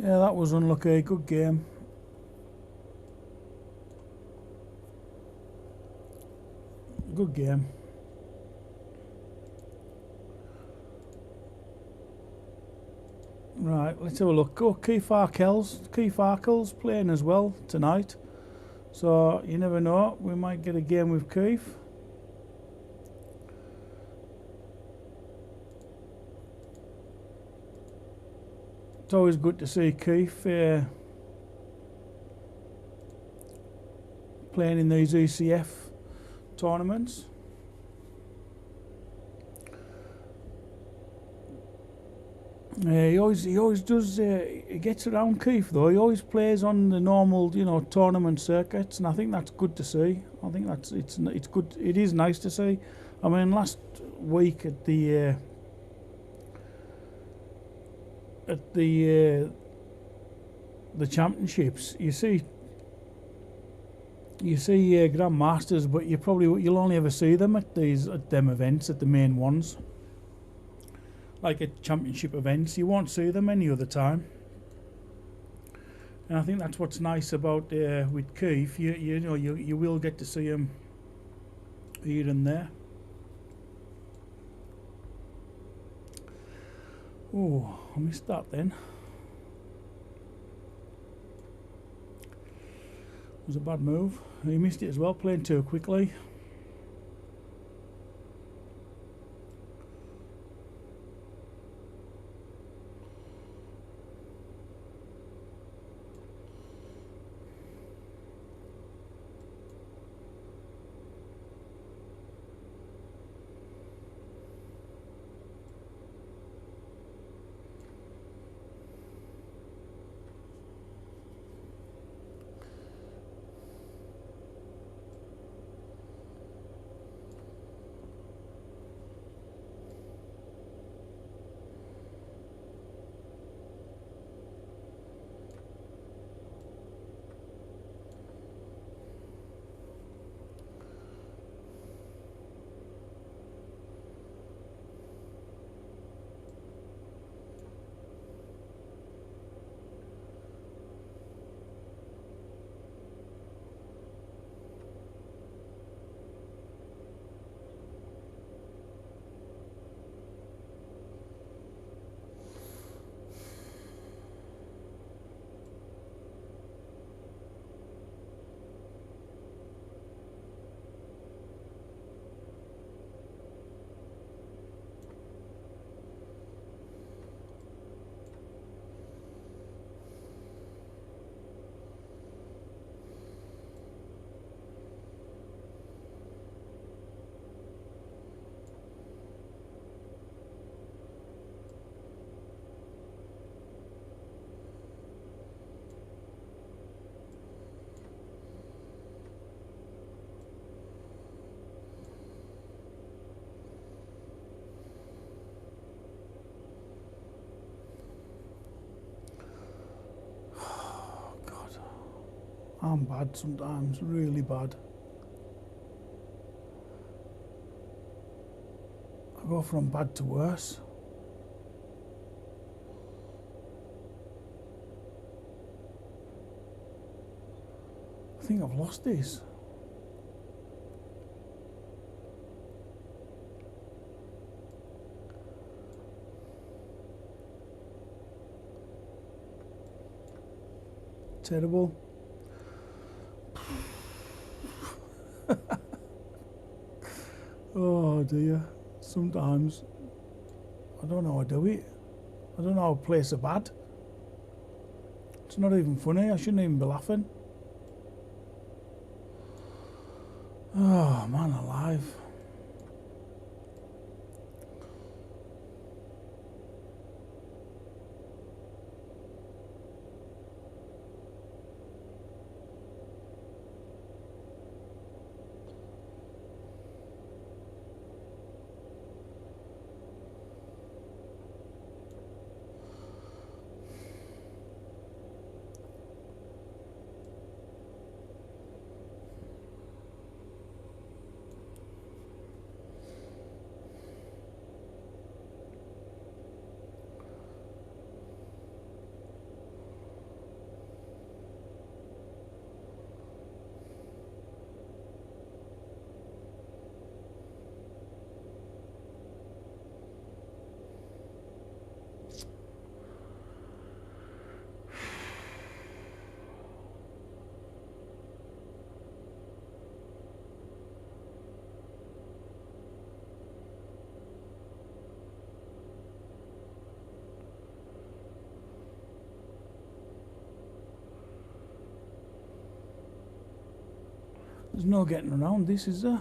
Yeah, that was unlucky. Good game. Good game. Right, let's have a look. Oh, Keith Arkell's playing as well tonight. So you never know, we might get a game with Keith. It's always good to see Keith playing in these ECF tournaments. He always does. He gets around, Keith, though. He always plays on the normal, tournament circuits, and I think that's good to see. I think it's good. It is nice to see. I mean, last week at the championships, you see grandmasters, but you'll only ever see them at them events, at the main ones. Like at championship events, you won't see them any other time. And I think that's what's nice about with Keith. You will get to see him here and there. Oh, I missed that then. It was a bad move. He missed it as well, playing too quickly. I'm bad sometimes, really bad. I go from bad to worse. I think I've lost this. Terrible. Oh dear. Sometimes I don't know how to do it. I don't know how to place a bat. It's not even funny. I shouldn't even be laughing. Oh man alive. There's no getting around this, is there?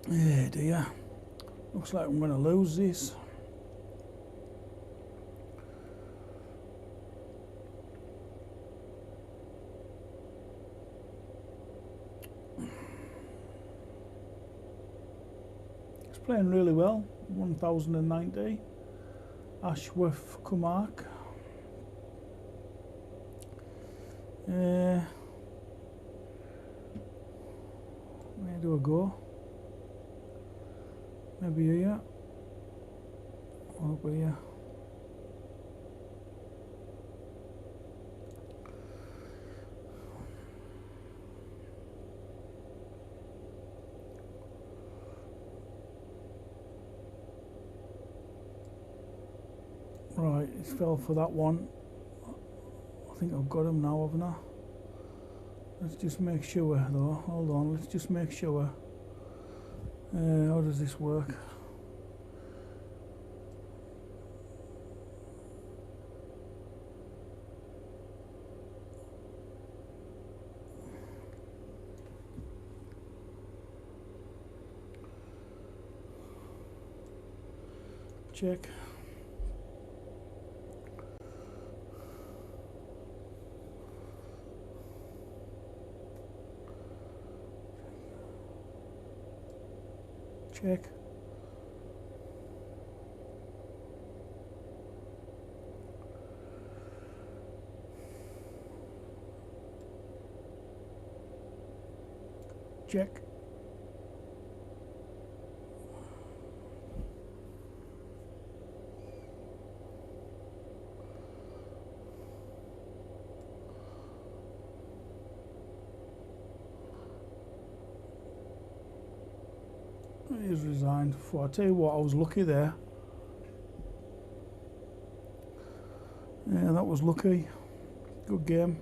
Yeah, dear. Looks like I'm going to lose this. It's playing really well. 1090. Ashworth Kumark. Where do I go? Maybe here. Over here. Right, it fell for that one. I think I've got him now, haven't I? Let's just make sure though. Hold on, let's just make sure. How does this work? Check. Check. Check. He's resigned. I tell you what, I was lucky there. Yeah, that was lucky. Good game.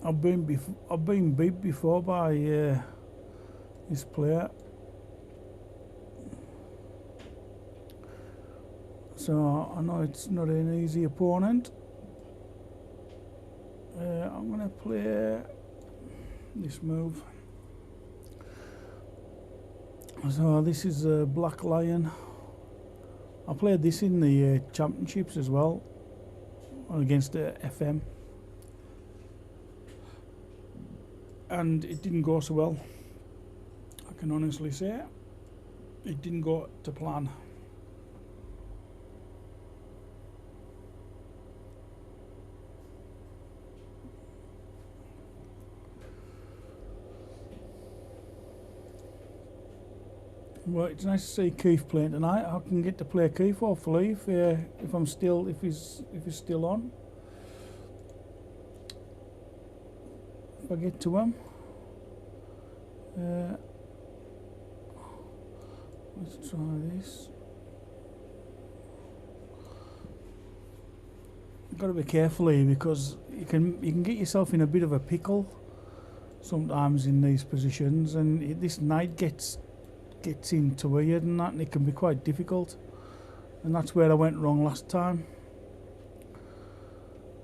I've been beat before by this player. So I know it's not an easy opponent. I'm going to play this move. So this is a Black Lion. I played this in the championships as well, against the FM, and it didn't go so well. I can honestly say it didn't go to plan. Well, it's nice to see Keith playing tonight. I can get to play Keith hopefully if he's still on. If I get to him. Let's try this. You've got to be careful here because you can get yourself in a bit of a pickle sometimes in these positions, and this knight gets into weird and that, and it can be quite difficult, and that's where I went wrong last time,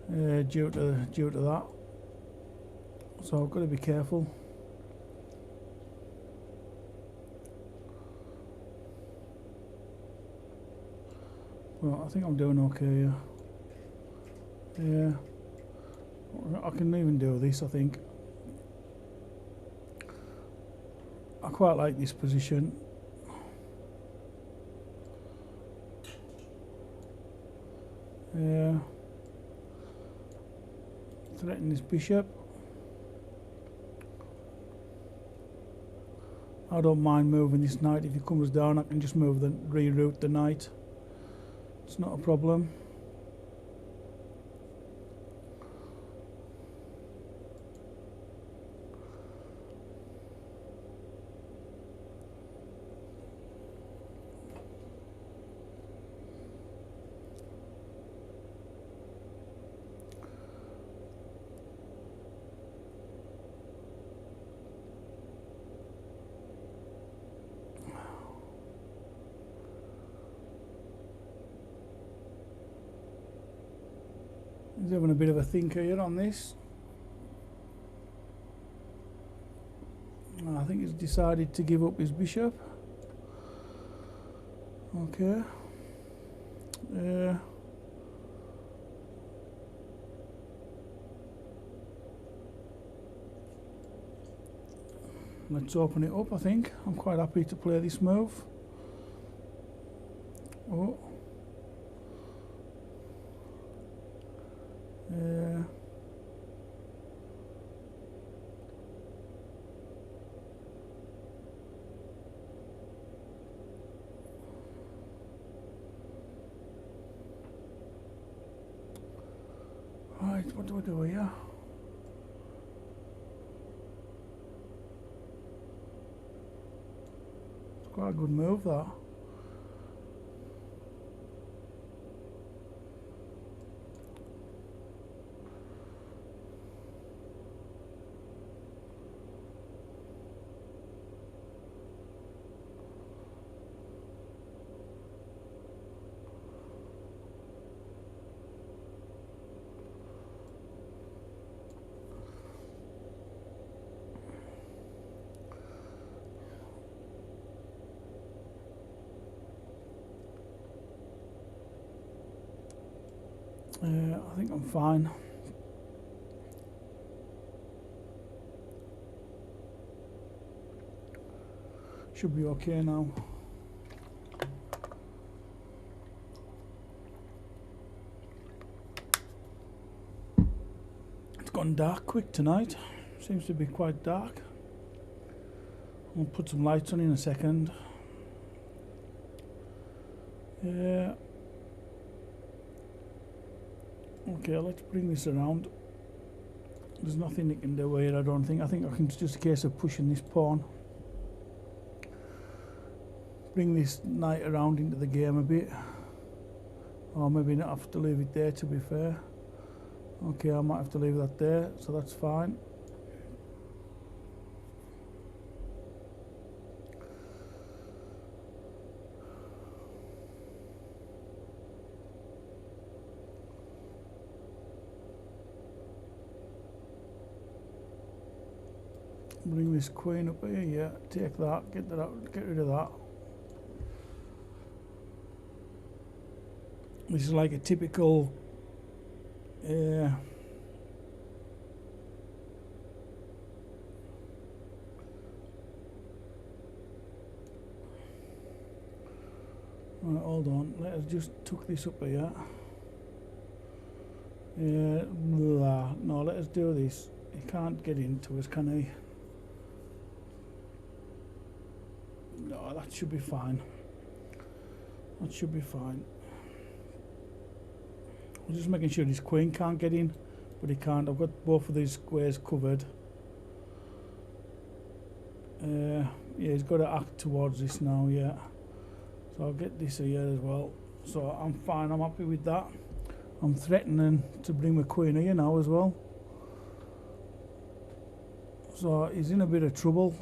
due to that. So I've got to be careful. Well, I think I'm doing okay here. Yeah, I can even do this, I think. I quite like this position. Yeah. Threaten this bishop. I don't mind moving this knight. If he comes down, I can just reroute the knight. It's not a problem. He's having a bit of a thinker here on this. I think he's decided to give up his bishop. Okay. Let's open it up, I think. I'm quite happy to play this move. Oh. Right, what do I do here? It's quite a good move, that. I think I'm fine. Should be okay now. It's gone dark quick tonight. Seems to be quite dark. I'll put some lights on in a second. Yeah. Okay, let's bring this around. There's nothing they can do here, I don't think. I think it's just a case of pushing this pawn. Bring this knight around into the game a bit. Or maybe not have to leave it there, to be fair. Okay, I might have to leave that there, so that's fine. Bring this queen up here, yeah, take that, get rid of that. This is like a typical right, hold on, let us just tuck this up here. No, let us do this. He can't get into us, can he? No, that should be fine. That should be fine. I'm just making sure this queen can't get in, but he can't. I've got both of these squares covered. Yeah, he's got to act towards this now, yeah. So I'll get this here as well. So I'm fine, I'm happy with that. I'm threatening to bring my queen here now as well. So he's in a bit of trouble.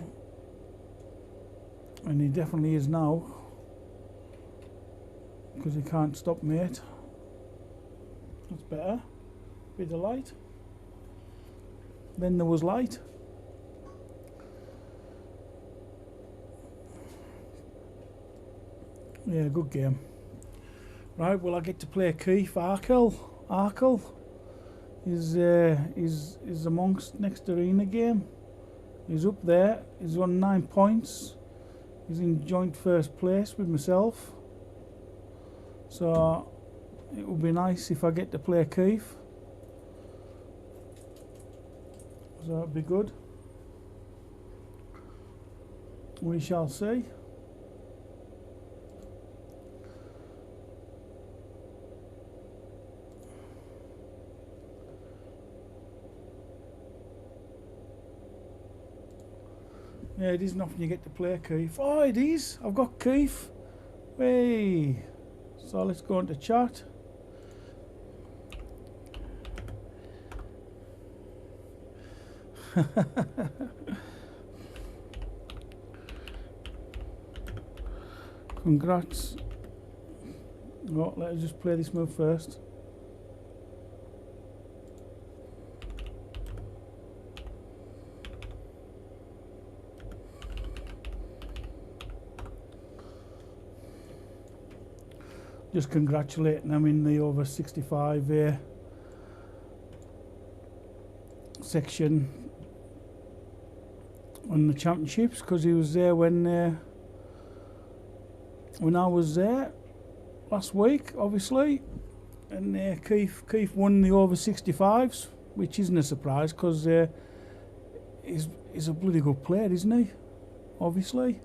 And he definitely is now. Because he can't stop mate. That's better. Bit of light. Then there was light. Yeah, good game. Right, well I get to play Keith Arkell. Arkell is amongst next arena game. He's up there. He's on 9 points. He's in joint first place with myself. So it would be nice if I get to play Keith. So that'd be good. We shall see. Yeah, it isn't often you get to play Keith. Oh, it is. I've got Keith. Hey. So let's go into chat. Congrats. Oh, let's just play this move first. Just congratulating him in the over 65 section on the championships, because he was there when I was there last week, obviously, and Keith won the over 65s, which isn't a surprise because he's a bloody good player, isn't he? Obviously.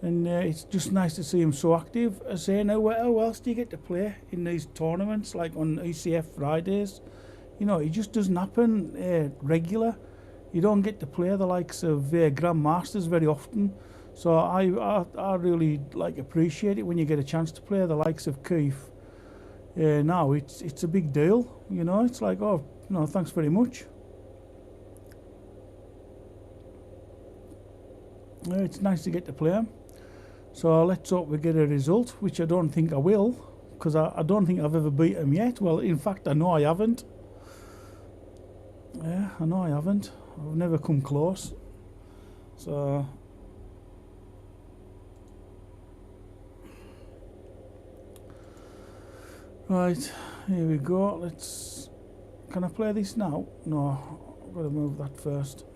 And it's just nice to see him so active. I say, now, how else do you get to play in these tournaments, like on ECF Fridays? You know, it just doesn't happen regular. You don't get to play the likes of Grandmasters very often. So I really appreciate it when you get a chance to play the likes of Keith. Now it's a big deal. You know, it's like, oh, no, thanks very much. It's nice to get to play him. So let's hope we get a result, which I don't think I will, because I don't think I've ever beat him yet. Well, in fact, I know I haven't. Yeah, I know I haven't. I've never come close. So right, here we go. Can I play this now? No, I've got to move that first.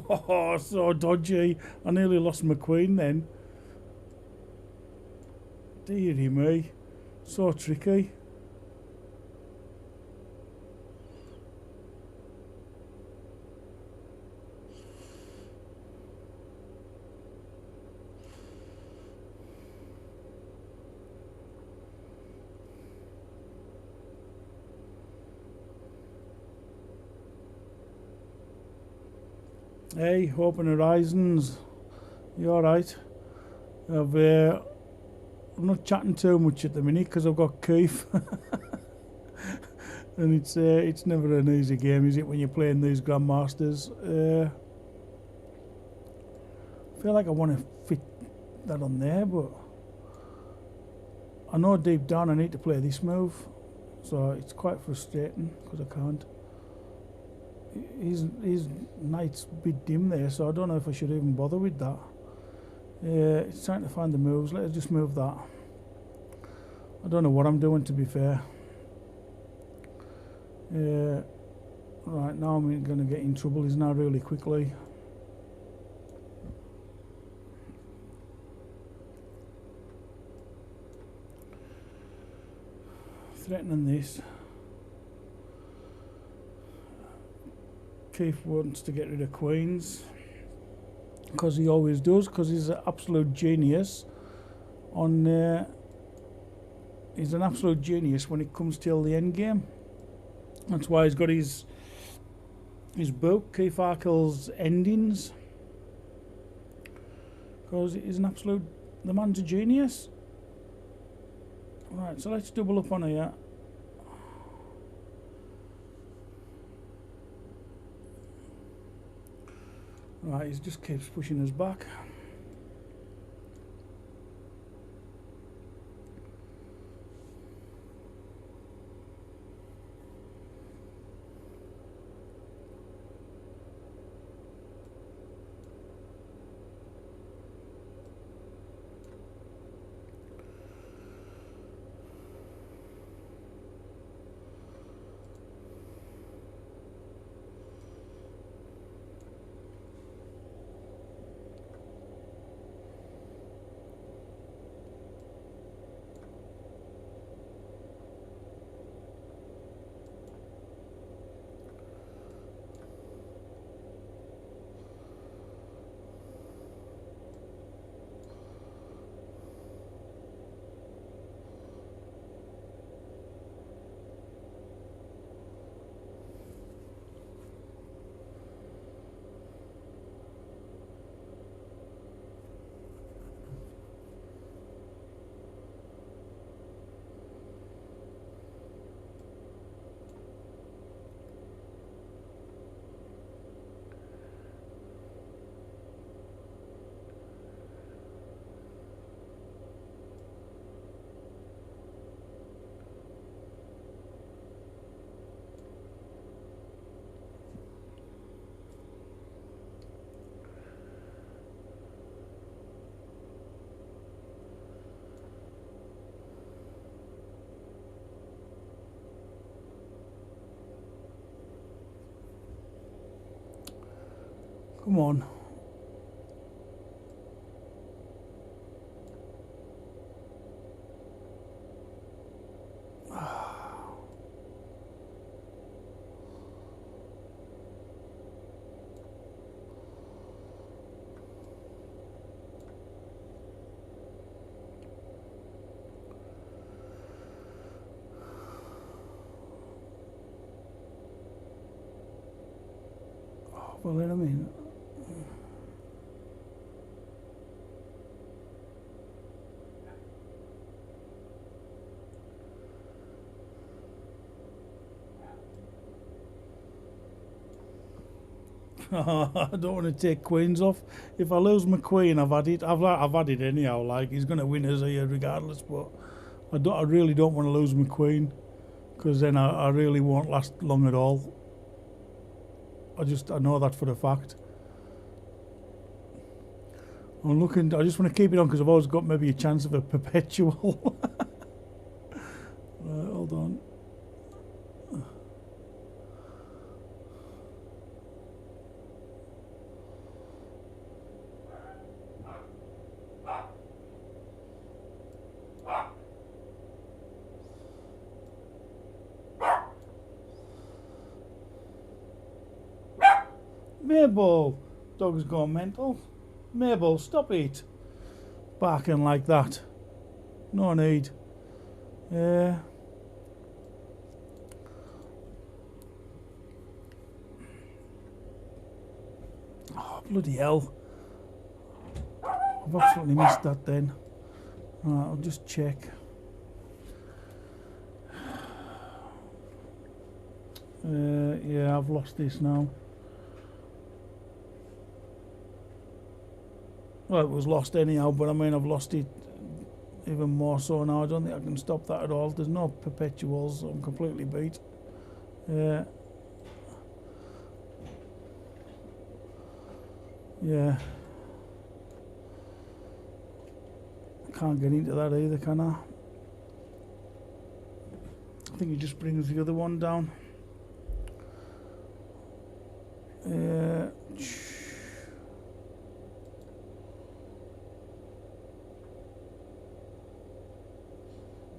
Oh, so dodgy. I nearly lost my queen then. Dearie me. So tricky. Hey, Hope and Horizons. You alright? I'm not chatting too much at the minute because I've got Keith. And it's never an easy game, is it, when you're playing these Grandmasters? I feel like I want to fit that on there, but I know deep down I need to play this move, so it's quite frustrating because I can't. His knight's a bit dim there, so I don't know if I should even bother with that. It's trying to find the moves. Let's just move that. I don't know what I'm doing, to be fair. Right, now I'm going to get in trouble. He's now really quickly. Threatening this. Keith wants to get rid of queens, because he always does, because he's an absolute genius on he's an absolute genius when it comes till the end game. That's why he's got his book, Keith Arkell's Endings, because he's an absolute, the man's a genius. Right, so let's double up on here. Right, he just keeps pushing us back. Come on. Well, then I mean, I don't want to take queens off. If I lose my queen, I've had it. I've had it anyhow. Like, he's going to win us here regardless. But I really don't want to lose my queen, because then I really won't last long at all. I know that for a fact. I'm looking. I just want to keep it on because I've always got maybe a chance of a perpetual. Right, hold on. Mabel! Dog's gone mental. Mabel, stop it. Barking like that. No need. Oh, bloody hell. I've absolutely missed that then. Right, I'll just check. Yeah, I've lost this now. Well, it was lost anyhow, but I mean, I've lost it even more so now. I don't think I can stop that at all. There's no perpetuals. I'm completely beat. Yeah. I can't get into that either, can I? I think it just brings the other one down.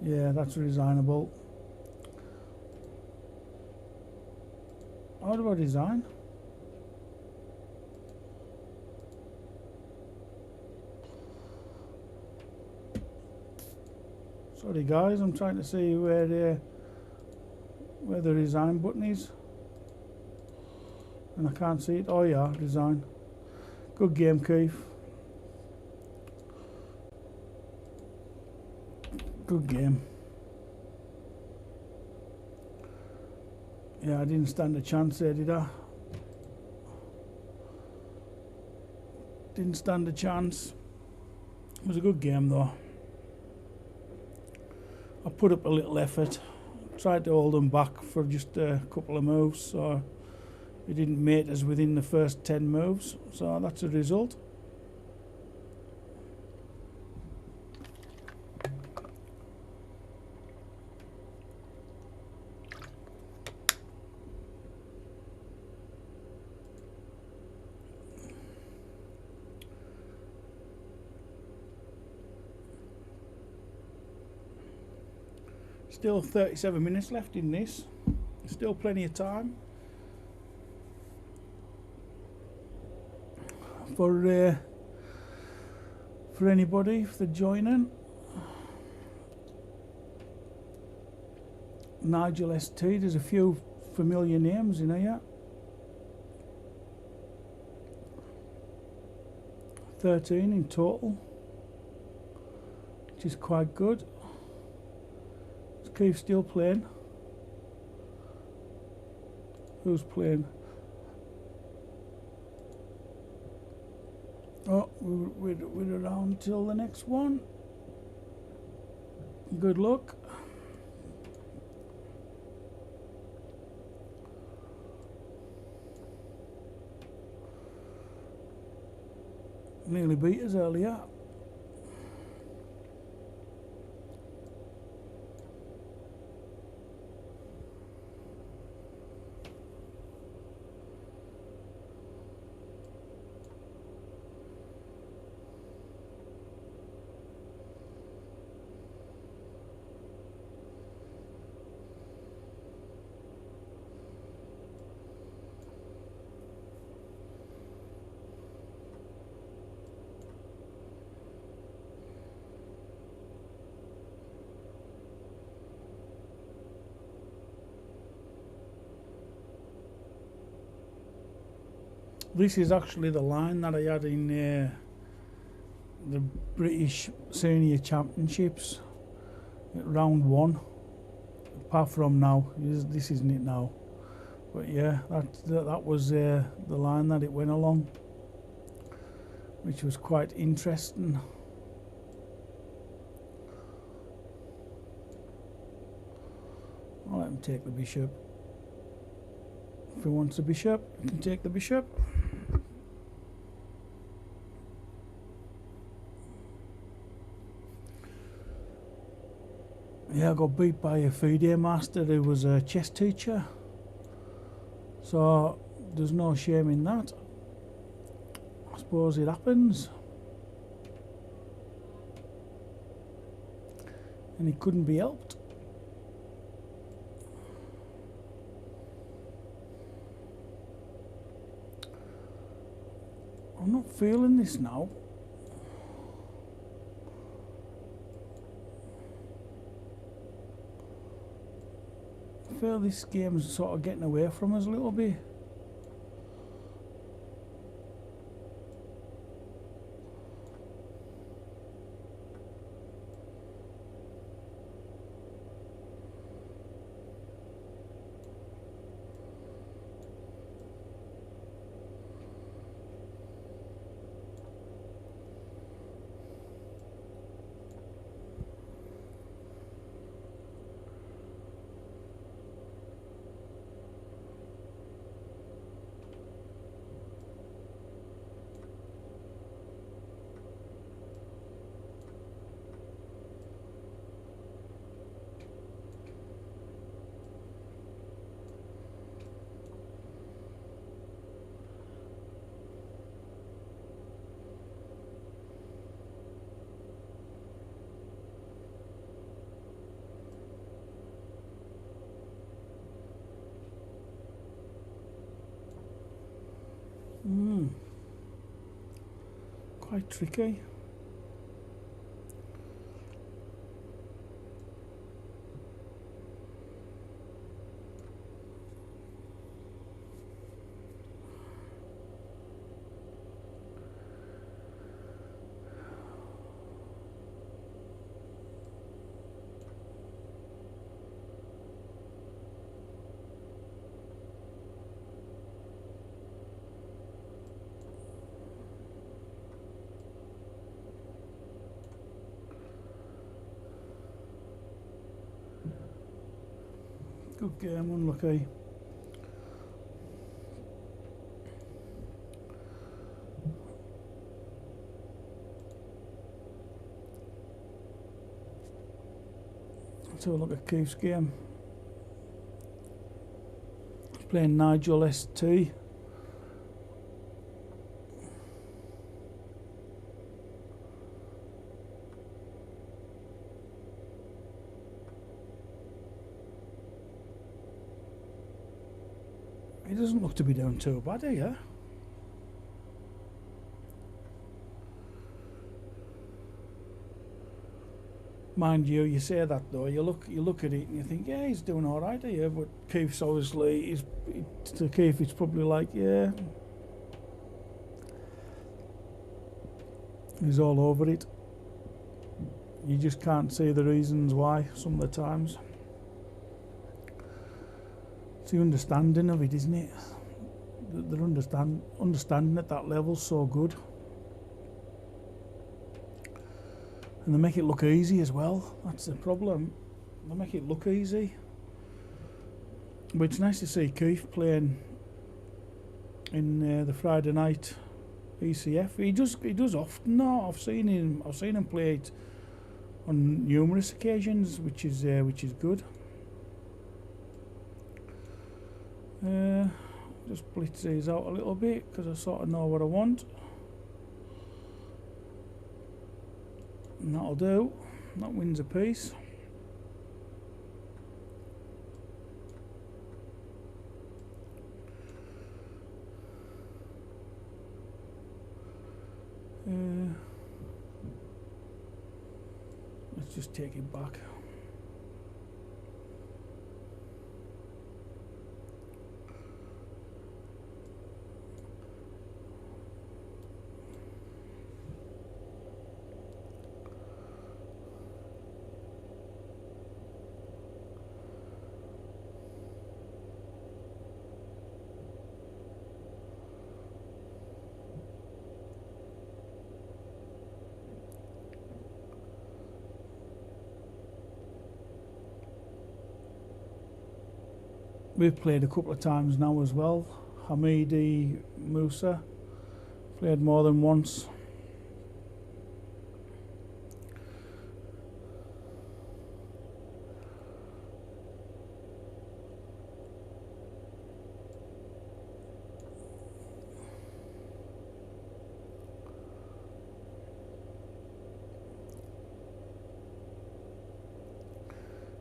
Yeah, that's resignable. How do I design? Sorry guys, I'm trying to see where the design button is. And I can't see it. Oh yeah, design. Good game, Keith. Good game. Yeah, I didn't stand a chance there, did I? Didn't stand a chance. It was a good game though. I put up a little effort. Tried to hold them back for just a couple of moves, so it didn't mate us within the first 10 moves. So that's a result. Still 37 minutes left in this. Still plenty of time for anybody if they're joining. Nigel ST, there's a few familiar names in here. 13 in total, which is quite good. Keith still playing? Who's playing? Oh, we're around till the next one. Good luck. Nearly beat us earlier. This is actually the line that I had in the British Senior Championships at round 1. Apart from now, this isn't it now. But yeah, that was the line that it went along, which was quite interesting. I'll let him take the bishop. If he wants the bishop, he can take the bishop. Yeah, I got beat by a FIDE master who was a chess teacher. So there's no shame in that. I suppose it happens. And it couldn't be helped. feeling this now. I feel this game's sort of getting away from us a little bit. Quite tricky. Good game, unlucky. Let's have a look at Keith's game. He's playing Nigel ST. He doesn't look to be doing too bad here. Mind you, you say that though. You look at it and you think, yeah, he's doing all right here. But Keith's obviously, to Keith, it's probably like, yeah, he's all over it. You just can't see the reasons why some of the times. It's the understanding of it, isn't it? Their understanding at that level's so good. And they make it look easy as well. That's the problem. They make it look easy. But it's nice to see Keith playing in the Friday night ECF. He does often now. I've seen him play it on numerous occasions, which is good. Just blitz these out a little bit because I sort of know what I want. And that'll do. That wins a piece. Let's just take it back. We've played a couple of times now as well. Hamidi Musa played more than once.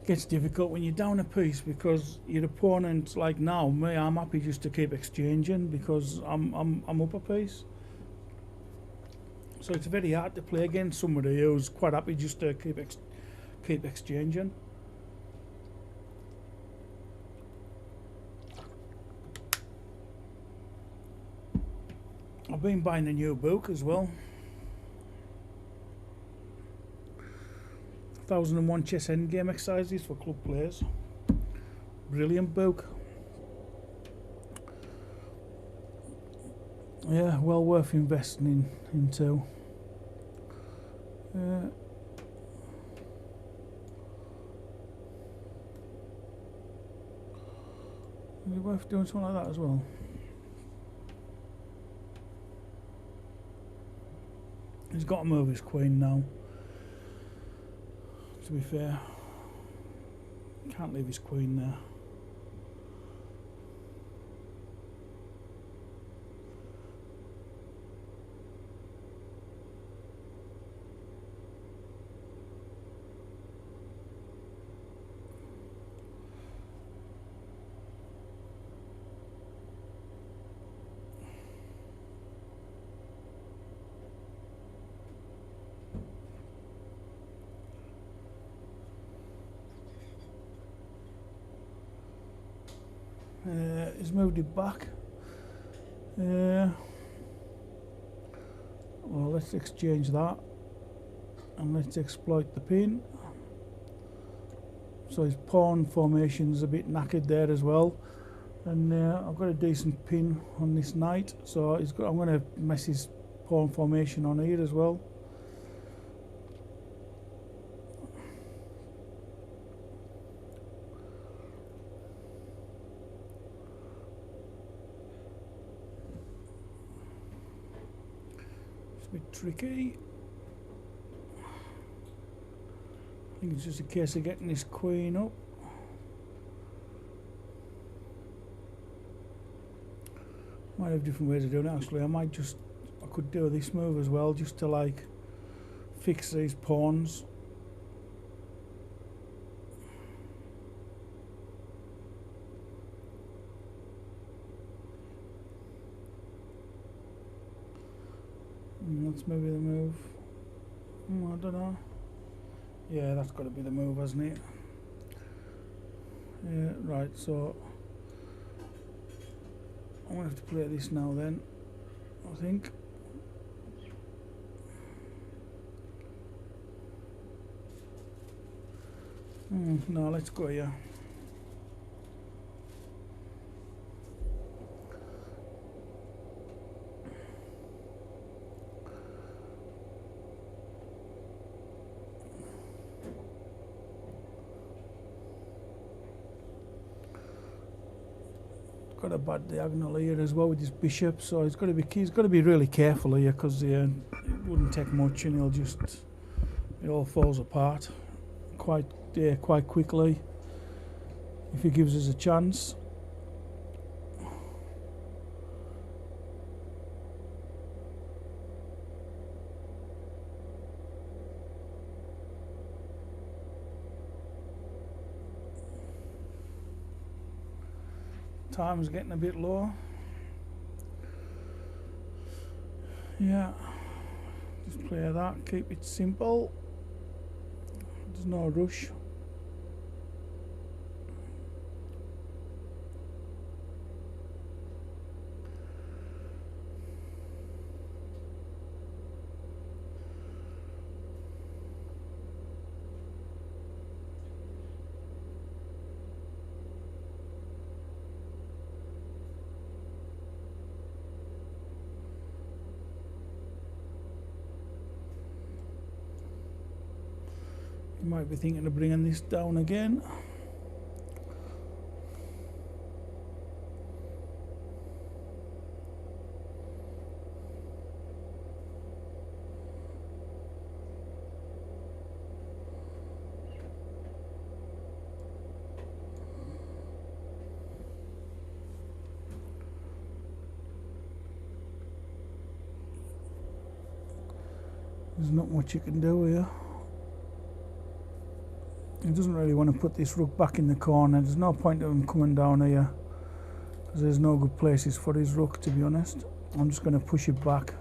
Gets difficult when you're down a piece because your opponent, like now, me, I'm happy just to keep exchanging because I'm up a piece. So it's very hard to play against somebody who's quite happy just to keep exchanging. I've been buying a new book as well. 1001 chess endgame exercises for club players. Brilliant book. Yeah, well worth investing into. Is it worth doing something like that as well? He's got to move his queen now. To be fair, can't leave his queen there. He's moved it back. Well, let's exchange that and let's exploit the pin. So his pawn formation's a bit knackered there as well, and I've got a decent pin on this knight, so I'm going to mess his pawn formation on here as well. Bit tricky. I think it's just a case of getting this queen up. Might have different ways of doing it actually. I could do this move as well, just to like fix these pawns. That's maybe the move. I don't know. Yeah, that's got to be the move, hasn't it? Yeah, right, so I'm going to have to play this now then, I think. No, let's go here. Got a bad diagonal here as well with his bishop, so he's got to be really careful here, because it wouldn't take much and it all falls apart quite quickly if he gives us a chance. Time's getting a bit low. Yeah, just play that, keep it simple. There's no rush. You might be thinking of bringing this down again. There's not much you can do here. He doesn't really want to put this rook back in the corner. There's no point of him coming down here, because there's no good places for his rook, to be honest. I'm just going to push it back.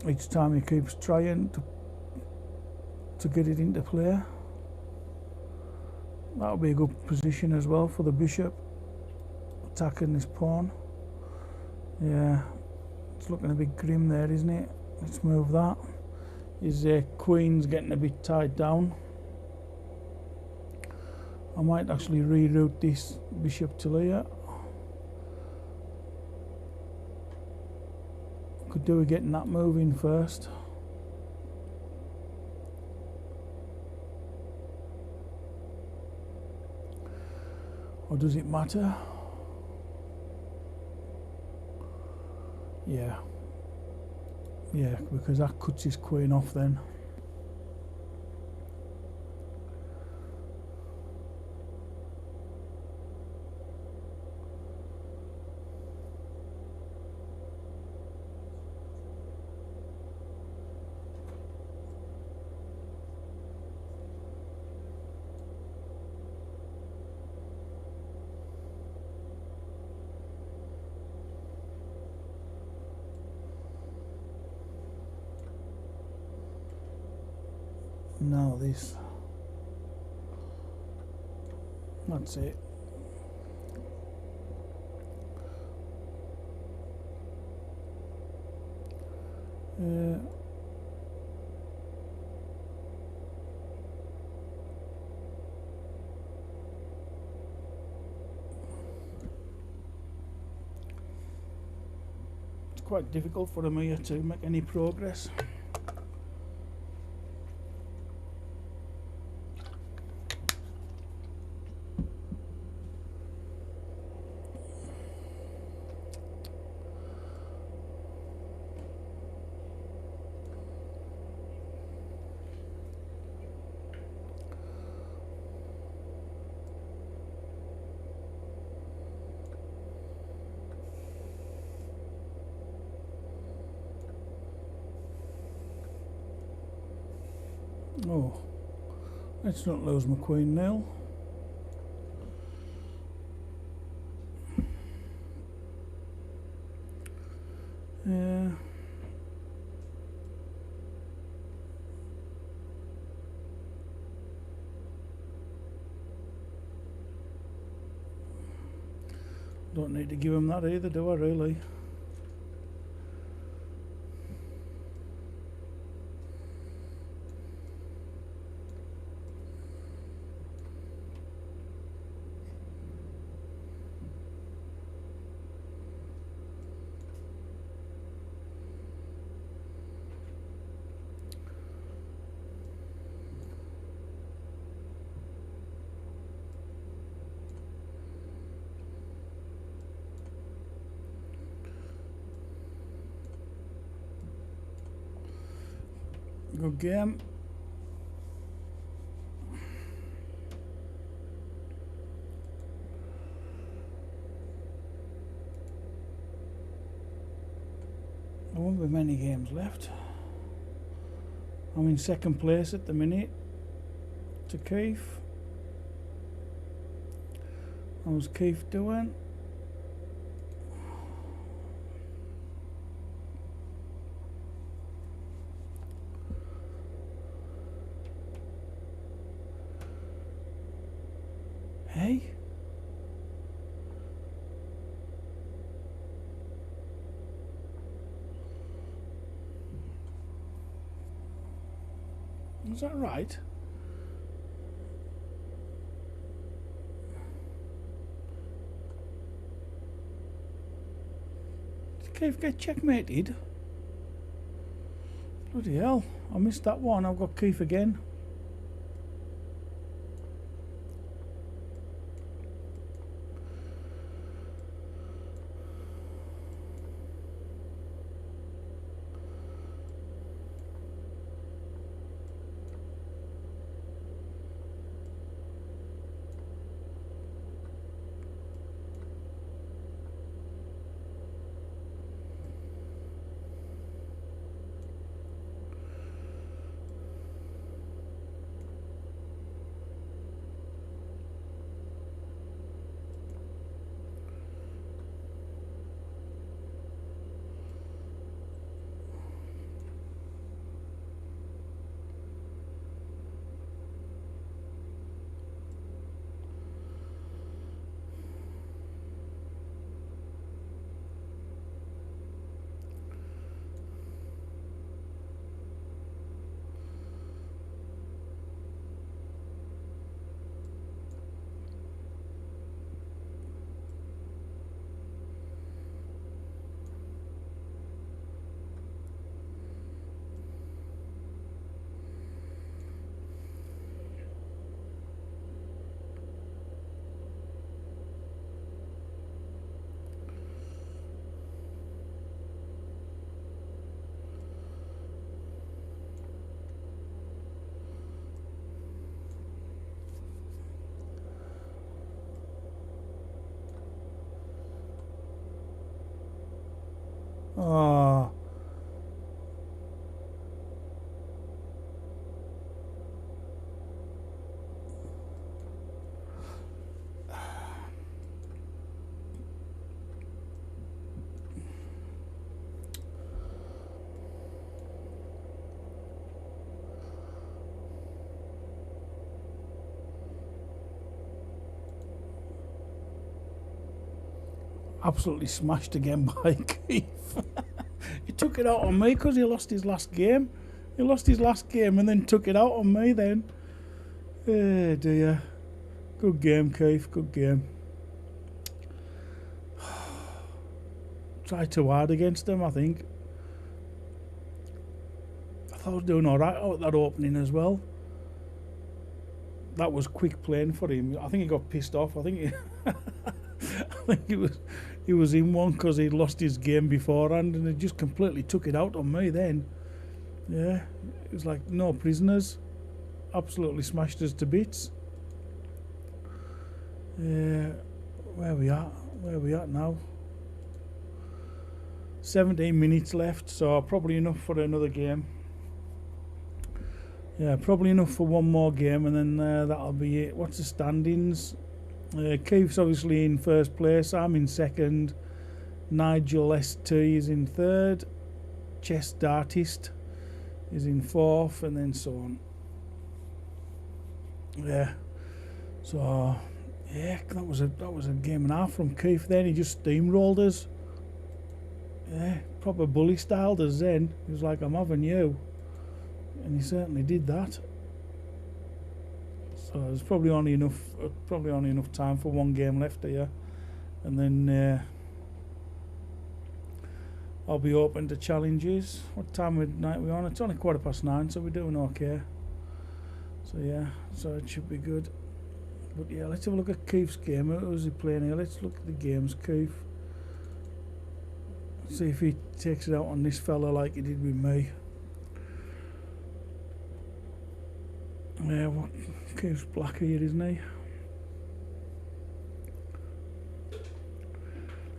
each time he keeps trying to get it into play. That'll be a good position as well for the bishop, attacking this pawn. Yeah, it's looking a bit grim there, isn't it? Let's move that. His queen's getting a bit tied down. I might actually reroute this bishop to here. Could do with getting that move in first. Or does it matter? Yeah. Yeah, because that cuts his queen off then. Now this. That's it. It's quite difficult for him here to make any progress. Oh, let's not lose my queen now. Don't need to give him that either, do I really? Good game. There won't be many games left. I'm in second place at the minute to Keith. How's Keith doing? Hey? Is that right? Did Keith get checkmated? Bloody hell, I missed that one. I've got Keith again. Oh. Absolutely smashed again by Keith. He took it out on me because he lost his last game. He lost his last game and then took it out on me then. Oh dear. Good game, Keith. Good game. Tried too hard against him, I think. I thought I was doing alright out that opening as well. That was quick playing for him. I think he got pissed off. I think he was in one because he'd lost his game beforehand, and he just completely took it out on me then. Yeah, it was like no prisoners. Absolutely smashed us to bits. Yeah, where we at now? 17 minutes left, so probably enough for another game. Yeah, probably enough for one more game, and then that'll be it. What's the standings? Keith's obviously in first place. I'm in second. Nigel ST is in third. Chess Dartist is in fourth, and then so on. Yeah. So yeah, that was a game and a half from Keith. Then he just steamrolled us. Yeah, proper bully styled us. Then he was like, "I'm having you," and he certainly did that. So there's probably only enough time for one game left here, and then I'll be open to challenges. What time of night we on? It's only 9:15, so we're doing okay. So yeah, so it should be good. But yeah, let's have a look at Keith's game. Who's he playing here? Let's look at the games, Keith. See if he takes it out on this fella like he did with me. Yeah, what? Keith's black here, isn't he?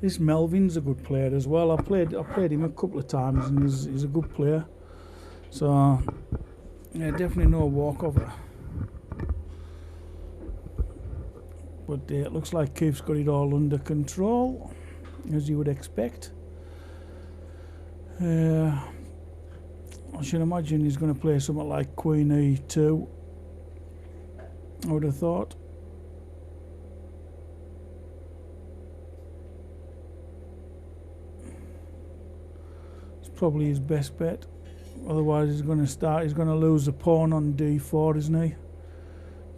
This Melvin's a good player as well. I played him a couple of times, and he's a good player. So yeah, definitely no walkover. But it looks like Keith's got it all under control, as you would expect. I should imagine he's going to play something like Queen E2. I would have thought. It's probably his best bet. Otherwise he's going to lose the pawn on D4, isn't he?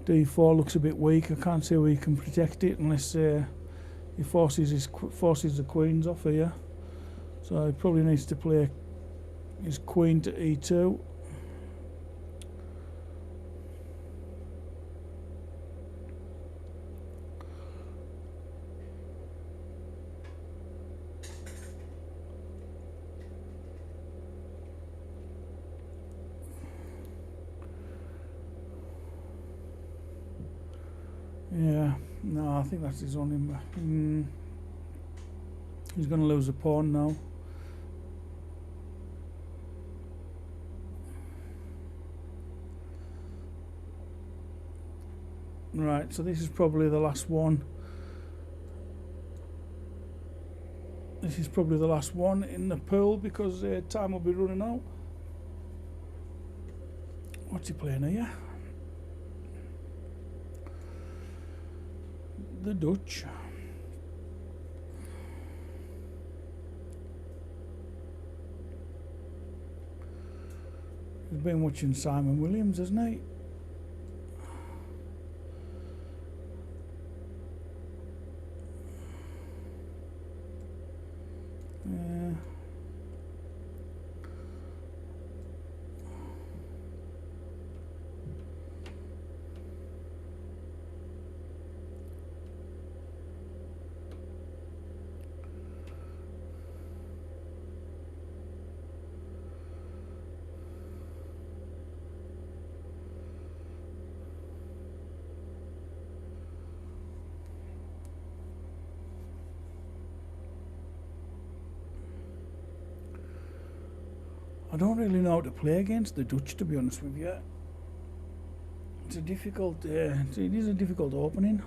D4 looks a bit weak. I can't see how he can protect it unless he forces the queens off here. So he probably needs to play his queen to E2. Yeah, no, I think that's his only. He's going to lose a pawn now. Right, so this is probably the last one. This is probably the last one in the pool because time will be running out. What's he playing here? The Dutch. He's been watching Simon Williams, hasn't he? I don't really know how to play against the Dutch, to be honest with you. It's a difficult, it is a difficult opening.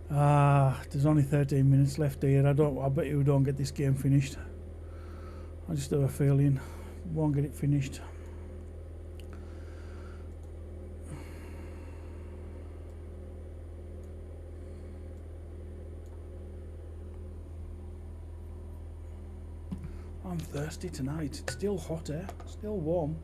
There's only 13 minutes left here. I bet you we don't get this game finished. I just have a feeling we won't get it finished. I'm thirsty tonight. It's still hot, eh? Still warm.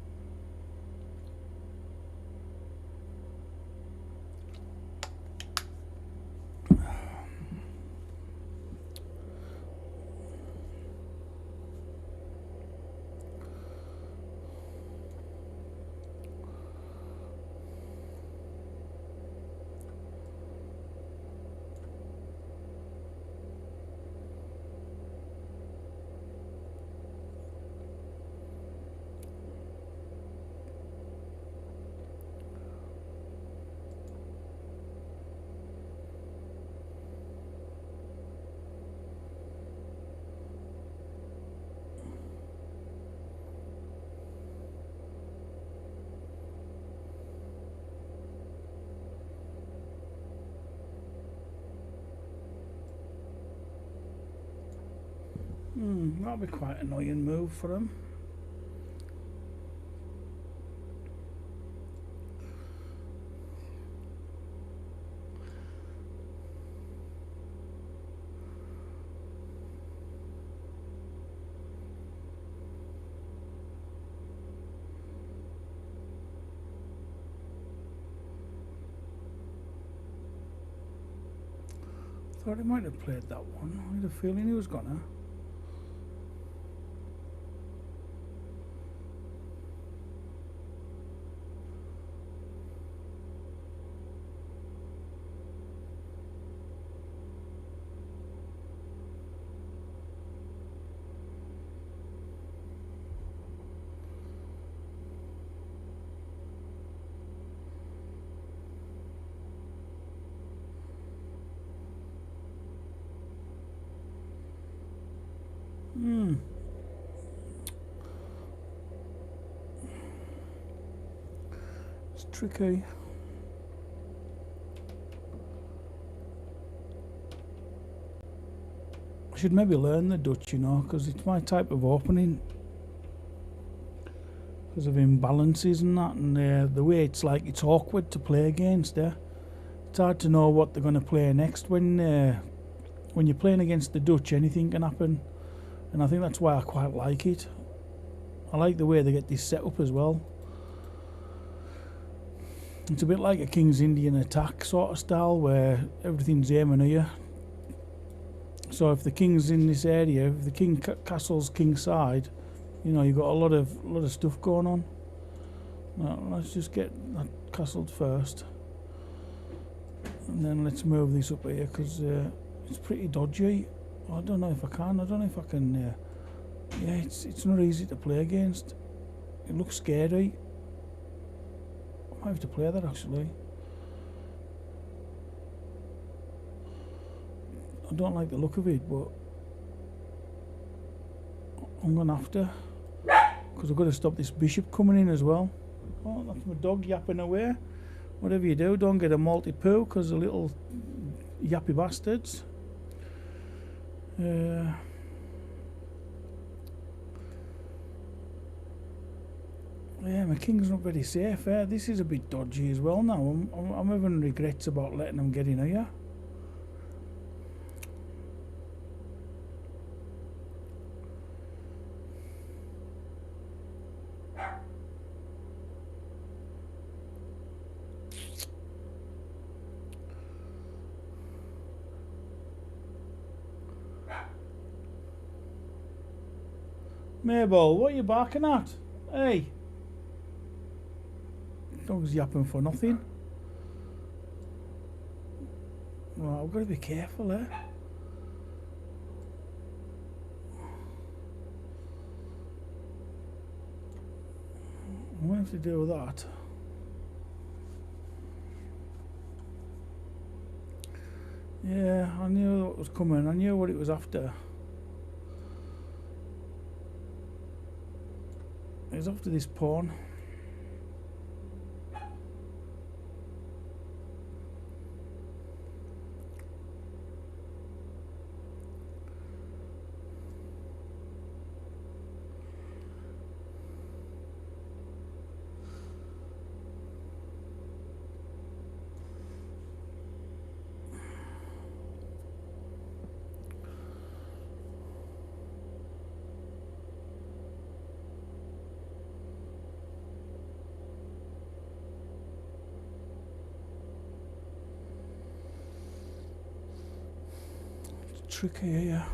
That'll be quite an annoying move for him. Thought he might have played that one. I had a feeling he was gonna. It's tricky. I should maybe learn the Dutch, you know, because it's my type of opening. Because of imbalances and that, and the way it's like, it's awkward to play against. It's hard to know what they're going to play next when you're playing against the Dutch. Anything can happen, and I think that's why I quite like it. I like the way they get this set up as well. It's a bit like a King's Indian attack sort of style, where everything's aiming at you. So if the king's in this area, if the king castles king side, you know, you've got a lot of stuff going on. Now, let's just get that castled first, and then let's move this up here, because it's pretty dodgy. I don't know if I can. I don't know if I can. Yeah, it's not easy to play against. It looks scary. I might have to play that actually. I don't like the look of it, but I'm gonna have to, because I've got to stop this bishop coming in as well. Oh, that's my dog yapping away. Whatever you do, don't get a multi-poo, because the little yappy bastards. Yeah, my king's not very safe. This is a bit dodgy as well now. I'm having regrets about letting them get in here. Mabel, what are you barking at? Hey! Dog's yapping for nothing. Well, I've got to be careful, eh? What have to do with that? Yeah, I knew what was coming. I knew what it was after. He's after this pawn. Tricky here.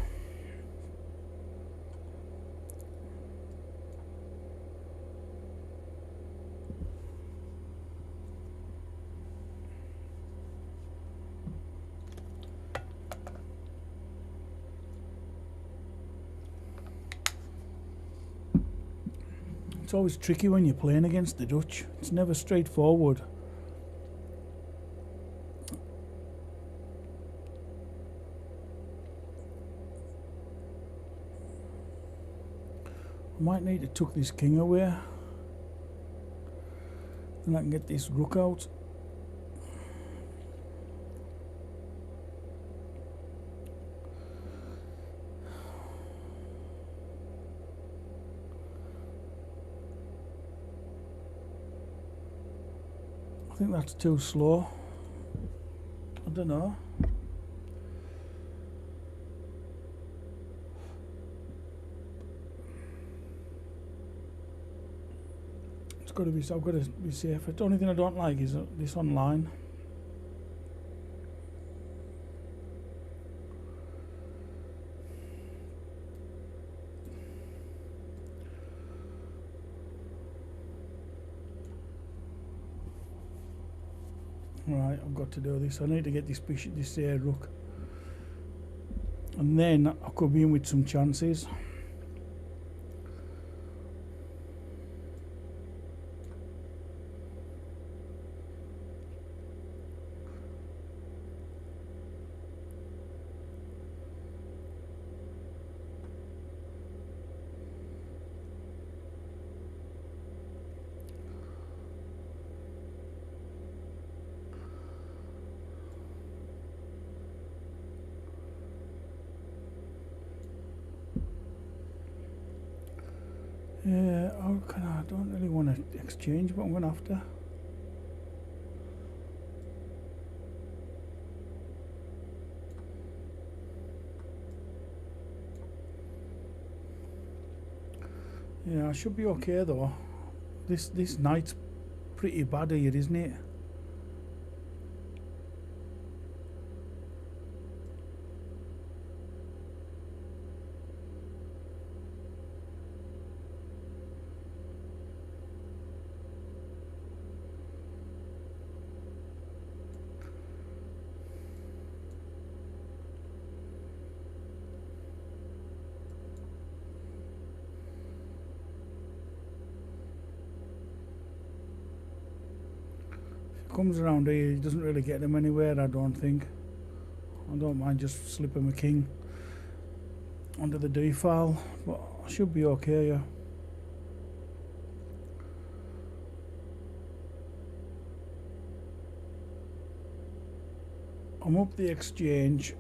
It's always tricky when you're playing against the Dutch. It's never straightforward. I might need to tuck this king away. Then I can get this rook out. I think that's too slow. I don't know. I've got to be safe. The only thing I don't like is this online. Right, I've got to do this. I need to get this bishop, this rook, and then I could be in with some chances. Yeah, I don't really want to exchange, but I'm going to have to. Yeah, I should be okay though. This knight's pretty bad here, isn't it? Comes around here, he doesn't really get them anywhere, I don't think. I don't mind just slipping my king onto the D file, but I should be okay, yeah. I'm up the exchange,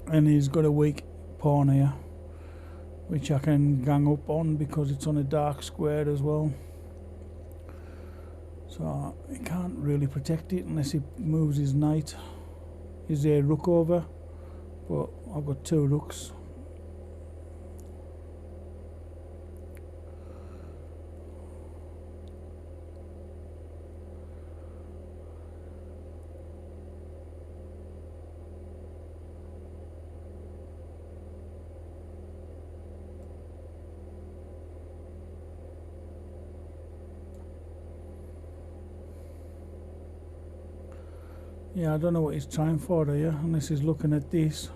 and he's got a weak pawn here, which I can gang up on because it's on a dark square as well. So he can't really protect it unless he moves his knight, his rook over, but I've got two rooks. Yeah, I don't know what he's trying for here, unless he's looking at this.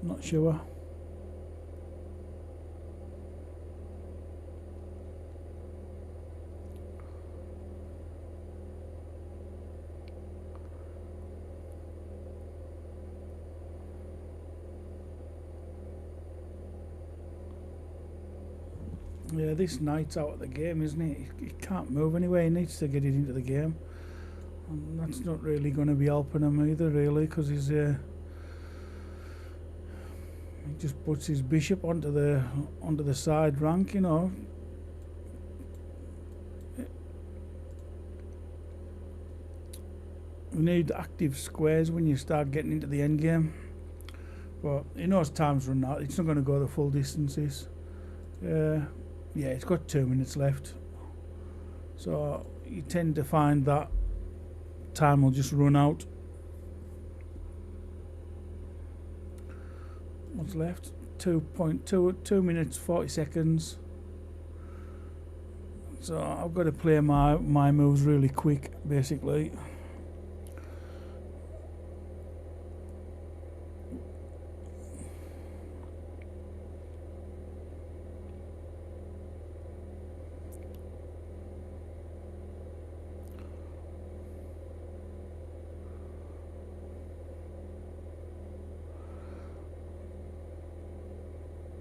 Not sure. Yeah, this knight's out of the game, isn't he? He can't move anyway. He needs to get it into the game. And that's not really going to be helping him either, really, because he's he just puts his bishop onto the side rank, you know. You need active squares when you start getting into the end game. But he knows time's run out. It's not going to go the full distances. Yeah, it's got 2 minutes left. So you tend to find that time will just run out. What's left? 2 minutes 40 seconds. So I've got to play my moves really quick, basically.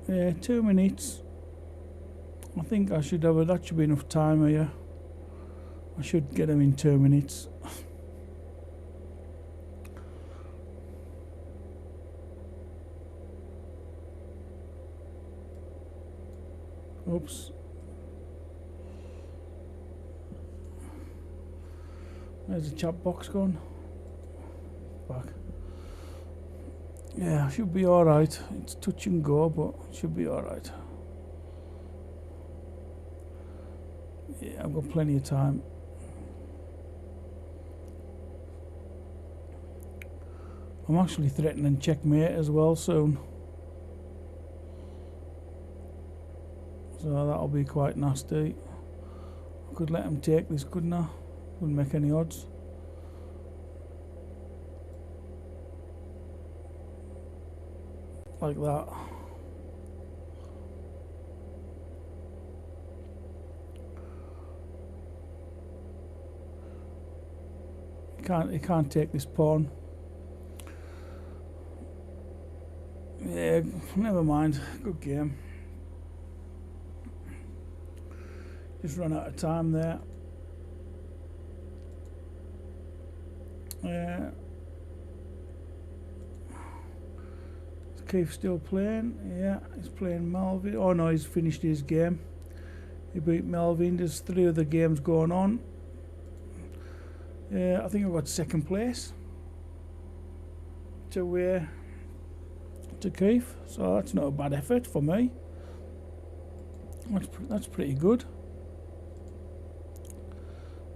Yeah, 2 minutes. I think I should have that should be enough time here. I should get them in 2 minutes. Oops. There's the chat box gone. Back. Yeah, should be alright. It's touch and go, but it should be alright. Yeah, I've got plenty of time. I'm actually threatening checkmate as well soon. So that'll be quite nasty. I could let him take this, couldn't I? Wouldn't make any odds. Like that. He can't take this pawn. Yeah, never mind. Good game. Just run out of time there. Keith still playing? Yeah, he's playing Melvin. Oh no, he's finished his game. He beat Melvin. There's 3 other games going on. I think I've got second place to Keith, so that's not a bad effort for me. That's pretty good.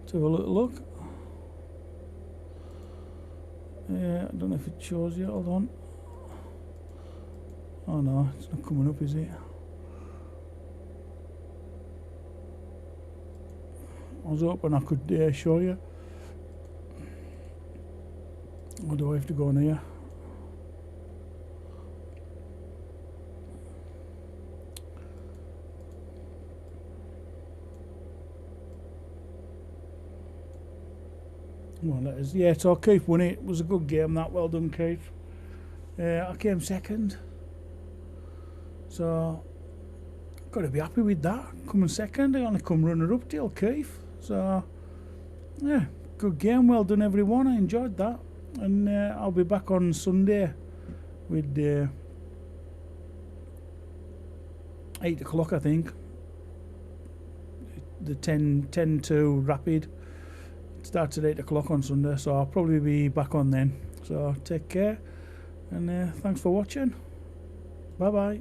Let's have a little look. I don't know if it shows yet. Hold on. Oh no, it's not coming up, is it? I was hoping I could show you. Or do I have to go on here? Well, that is, yeah, so Keith won it. It was a good game, that. Well done, Keith. I came second. So, got to be happy with that. Coming second, I only come runner-up till Keith. So, yeah, good game. Well done, everyone. I enjoyed that. And I'll be back on Sunday with 8 o'clock, I think. The 10 to Rapid. It starts at 8 o'clock on Sunday, so I'll probably be back on then. So, take care. And thanks for watching. Bye-bye.